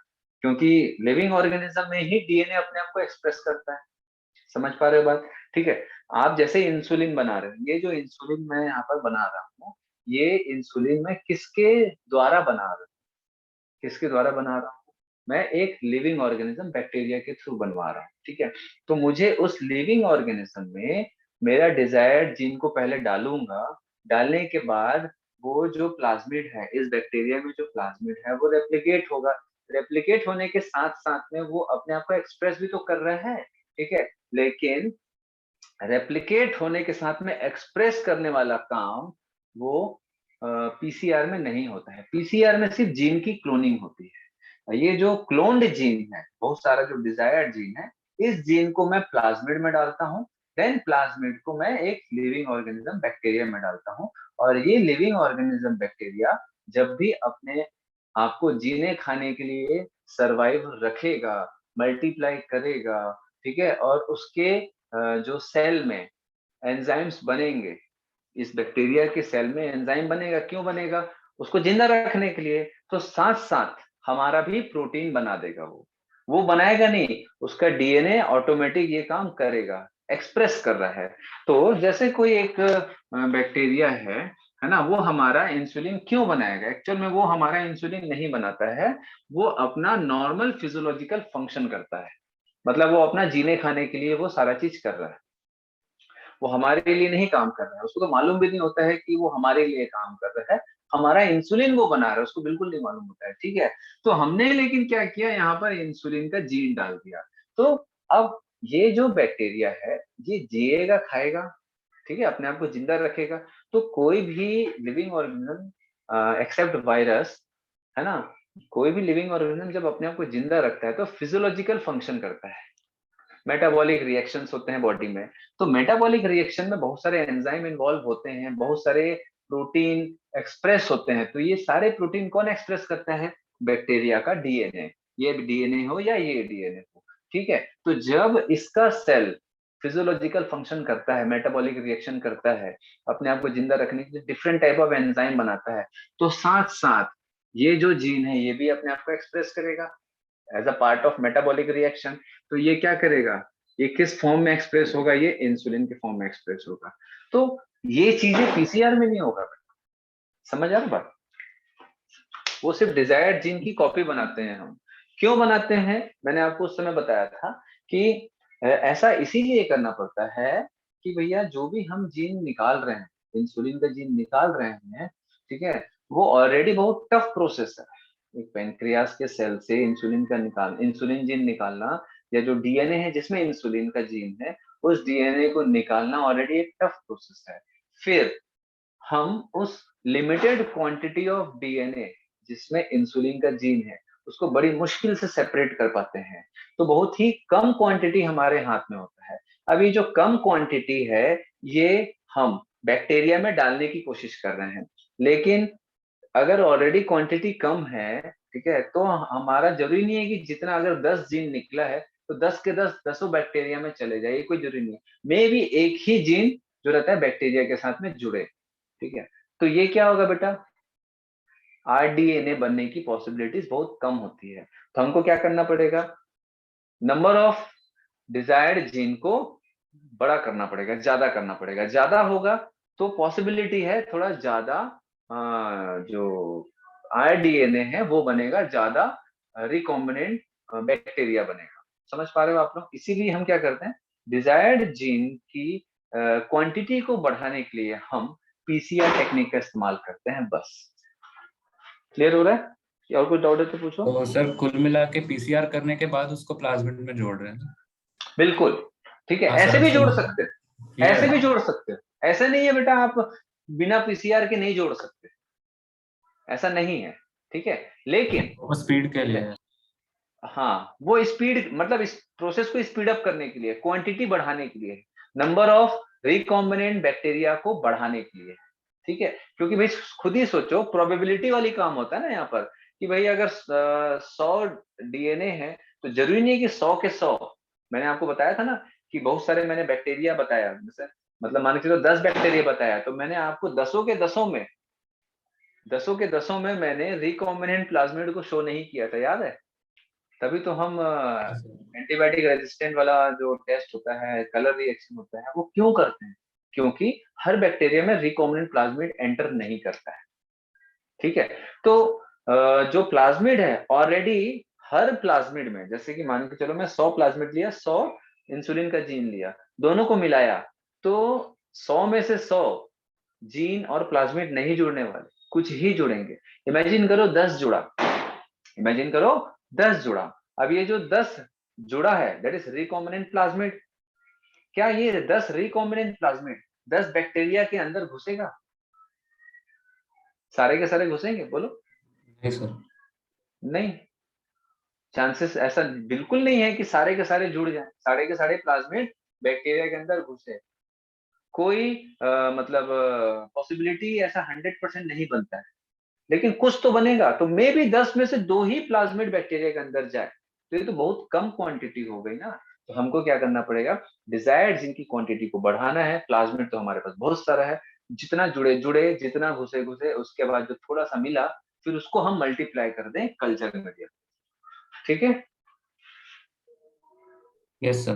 A: क्योंकि लिविंग ऑर्गेनिज्म में ही डीएनए अपने आप को एक्सप्रेस करता है। समझ पा रहे हो बात? ठीक है। आप जैसे इंसुलिन बना रहे हो, ये जो इंसुलिन मैं यहाँ पर बना रहा हूँ, ये इंसुलिन मैं किसके द्वारा बना रहा हूँ, किसके द्वारा बना रहा हूँ? मैं एक लिविंग ऑर्गेनिज्म बैक्टीरिया के थ्रू बनवा रहा हूँ, ठीक है। तो मुझे उस लिविंग ऑर्गेनिज्म में मेरा डिजायर्ड जीन को पहले डालूंगा, डालने के बाद वो जो प्लाज्मिड है, इस बैक्टीरिया में जो प्लाज्मिड है वो रेप्लिकेट होगा, रेप्लिकेट होने के साथ साथ में वो अपने आप को एक्सप्रेस भी तो कर रहा है, ठीक है। लेकिन रेप्लिकेट होने के साथ में एक्सप्रेस करने वाला काम वो पीसीआर में नहीं होता है। पीसीआर में सिर्फ जीन की क्लोनिंग होती है। ये जो क्लोन्ड जीन है, बहुत सारा जो डिजायर्ड जीन है, इस जीन को मैं प्लाज्मिड में डालता हूँ, देन प्लाज्मिड को मैं एक लिविंग ऑर्गेनिज्म बैक्टीरिया में डालता हूँ, और ये लिविंग ऑर्गेनिज्म बैक्टीरिया जब भी अपने आपको जीने खाने के लिए सरवाइव रखेगा, मल्टीप्लाई करेगा, ठीक है, और उसके जो सेल में एंजाइम्स बनेंगे, इस बैक्टीरिया के सेल में एंजाइम बनेगा, क्यों बनेगा? उसको जिंदा रखने के लिए। तो साथ साथ हमारा भी प्रोटीन बना देगा। वो बनाएगा नहीं, उसका डीएनए ऑटोमेटिक ये काम करेगा, एक्सप्रेस कर रहा है। तो जैसे कोई एक बैक्टीरिया है ना, वो हमारा इंसुलिन क्यों बनाएगा? एक्चुअल में वो हमारा इंसुलिन नहीं बनाता है, वो अपना नॉर्मल फिजियोलॉजिकल फंक्शन करता है। मतलब वो अपना जीने खाने के लिए वो सारा चीज कर रहा है, वो हमारे लिए नहीं काम कर रहा है। उसको तो मालूम भी नहीं होता है कि वो हमारे लिए काम कर रहा है। हमारा इंसुलिन वो बना रहा है, उसको बिल्कुल नहीं मालूम होता है, ठीक है। तो हमने लेकिन क्या किया, यहाँ पर इंसुलिन का जीन डाल दिया। तो अब ये जो बैक्टीरिया है, ये जिएगा, खाएगा, ठीक है, अपने आप को जिंदा रखेगा। तो कोई भी लिविंग ऑर्गेनिज्म एक्सेप्ट वायरस, है ना, कोई भी लिविंग ऑर्गेनिज्म जब अपने आप को जिंदा रखता है तो फिजियोलॉजिकल फंक्शन करता है, मेटाबॉलिक रिएक्शंस होते हैं बॉडी में। तो मेटाबॉलिक रिएक्शन में बहुत सारे एंजाइम इन्वॉल्व होते हैं, बहुत सारे प्रोटीन एक्सप्रेस होते हैं। तो ये सारे प्रोटीन कौन एक्सप्रेस करता है? बैक्टीरिया का डीएनए। ये डीएनए हो या ये डीएनए हो, ठीक है। तो जब इसका सेल फिजियोलॉजिकल फंक्शन करता है, मेटाबॉलिक रिएक्शन करता है, अपने आप को जिंदा रखने के लिए डिफरेंट टाइप ऑफ एंजाइम बनाता है, तो साथ साथ ये जो जीन है ये भी अपने आप को एक्सप्रेस करेगा as a part of metabolic reaction. तो ये क्या करेगा? ये किस फॉर्म में एक्सप्रेस होगा? ये इंसुलिन के फॉर्म में एक्सप्रेस होगा। तो ये चीजें पीसीआर में नहीं होगा। समझ आ रहा बात? वो सिर्फ डिजायर्ड जीन की कॉपी बनाते हैं हम। क्यों बनाते हैं? मैंने आपको उस समय बताया था कि ऐसा इसीलिए करना पड़ता है कि भैया जो भी हम जीन निकाल रहे हैं, इंसुलिन का जीन निकाल रहे हैं, ठीक है, वो ऑलरेडी बहुत टफ प्रोसेस है। एक पेनक्रियास के सेल से इंसुलिन जीन निकालना, या जो डीएनए है जिसमें इंसुलिन का जीन है, उस डीएनए को निकालना ऑलरेडी एक टफ प्रोसेस है। फिर हम उस लिमिटेड क्वांटिटी ऑफ डीएनए जिसमें इंसुलिन का जीन है, उसको बड़ी मुश्किल से सेपरेट कर पाते हैं। तो बहुत ही कम क्वांटिटी हमारे हाथ में होता है। अब ये जो कम क्वांटिटी है, ये हम बैक्टीरिया में डालने की कोशिश कर रहे हैं, लेकिन अगर ऑलरेडी क्वांटिटी कम है, ठीक है, तो हमारा जरूरी नहीं है कि जितना, अगर 10 जीन निकला है तो 10 के 10 10 बैक्टीरिया में चले जाए, ये कोई जरूरी नहीं है। मे भी एक ही जीन जो रहता है बैक्टीरिया के साथ में जुड़े, ठीक है। तो ये क्या होगा बेटा? आरडीएनए बनने की पॉसिबिलिटीज बहुत कम होती है। तो हमको क्या करना पड़ेगा? नंबर ऑफ डिजायर्ड जीन को बड़ा करना पड़ेगा, ज्यादा करना पड़ेगा। ज्यादा होगा तो पॉसिबिलिटी है थोड़ा ज्यादा जो आरडीएनए है वो बनेगा, ज्यादा रिकॉम्बिनेंट बैक्टीरिया बनेगा। समझ पा रहे हो आप लोग? इसीलिए हम क्या करते हैं, डिजायर्ड जीन की क्वांटिटी को बढ़ाने के लिए हम पीसीआर टेक्निक का इस्तेमाल करते हैं। बस क्लियर हो रहा है? या और कुछ डाउट है तो पूछो।
C: तो सर कुल मिला के पीसीआर करने के बाद उसको प्लाज्मिड में जोड़ रहे हैं?
A: बिल्कुल, ठीक है।
C: हाँ
A: ऐसे
C: सर,
A: भी जोड़ सकते हैं, ऐसे भी
C: क्लियर।
A: जोड़ सकते हैं। ऐसा नहीं है बेटा आप बिना पीसीआर के नहीं जोड़ सकते, ऐसा नहीं है, ठीक है। लेकिन
C: वो स्पीड के
A: ठीक
C: लिए
A: है,
C: है।
A: हाँ, वो स्पीड, मतलब इस प्रोसेस को स्पीड अप करने के लिए, क्वांटिटी बढ़ाने के लिए, नंबर ऑफ रिकॉम्बिनेंट बैक्टीरिया को बढ़ाने के लिए, ठीक है। क्योंकि भाई खुद ही सोचो, प्रोबेबिलिटी वाली काम होता है ना यहाँ पर, कि भाई अगर 100 डीएनए है तो जरूरी नहीं है कि 100 के 100। मैंने आपको बताया था ना कि बहुत सारे मैंने बैक्टीरिया बताया, जैसे मतलब मान के चलो 10 बैक्टीरिया बताया, तो मैंने आपको दसों के दसों में मैंने रिकॉम्बिनेंट प्लाज्मिड को शो नहीं किया था, याद है? तभी तो हम एंटीबायोटिक रेजिस्टेंट वाला जो टेस्ट होता है, कलर रिएक्शन होता है, वो क्यों करते हैं? क्योंकि हर बैक्टीरिया में रिकॉम्बिनेंट प्लाज्मिड एंटर नहीं करता है, ठीक है। तो जो प्लाज्मिड है ऑलरेडी हर प्लाज्मिड में, जैसे कि मान के चलो मैं 100 प्लाज्मिड लिया, 100 इंसुलिन का जीन लिया, दोनों को मिलाया, तो 100 में से 100 जीन और प्लाज्मिड नहीं जुड़ने वाले, कुछ ही जुड़ेंगे। इमेजिन करो 10 जुड़ा, इमेजिन करो 10 जुड़ा। अब ये जो 10 जुड़ा है, दैट इज रिकॉम्बिनेंट प्लाज्मिड। क्या ये 10 रिकॉम्बिनेंट प्लाज्मिड 10 बैक्टीरिया के अंदर घुसेगा? सारे के सारे घुसेंगे? बोलो।
C: नहीं सर।
A: नहीं, चांसेस ऐसा बिल्कुल नहीं है कि सारे के सारे जुड़ जाएं, सारे के सारे प्लाज्मिड बैक्टीरिया के अंदर घुसे। कोई मतलब पॉसिबिलिटी ऐसा 100% नहीं बनता है, लेकिन कुछ तो बनेगा। तो मे बी 10 में से 2 ही प्लाज्मिड बैक्टीरिया के अंदर जाए, तो ये तो बहुत कम क्वांटिटी हो गई ना। तो हमको क्या करना पड़ेगा, डिजायर्ड जिन की क्वांटिटी को बढ़ाना है। प्लाज्मिड तो हमारे पास बहुत सारा है, जितना जुड़े जुड़े, जितना घुसे घुसे, उसके बाद जो थोड़ा सा मिला फिर उसको हम मल्टीप्लाई कर दें कल्चर मीडिया। ठीक है?
C: Yes sir.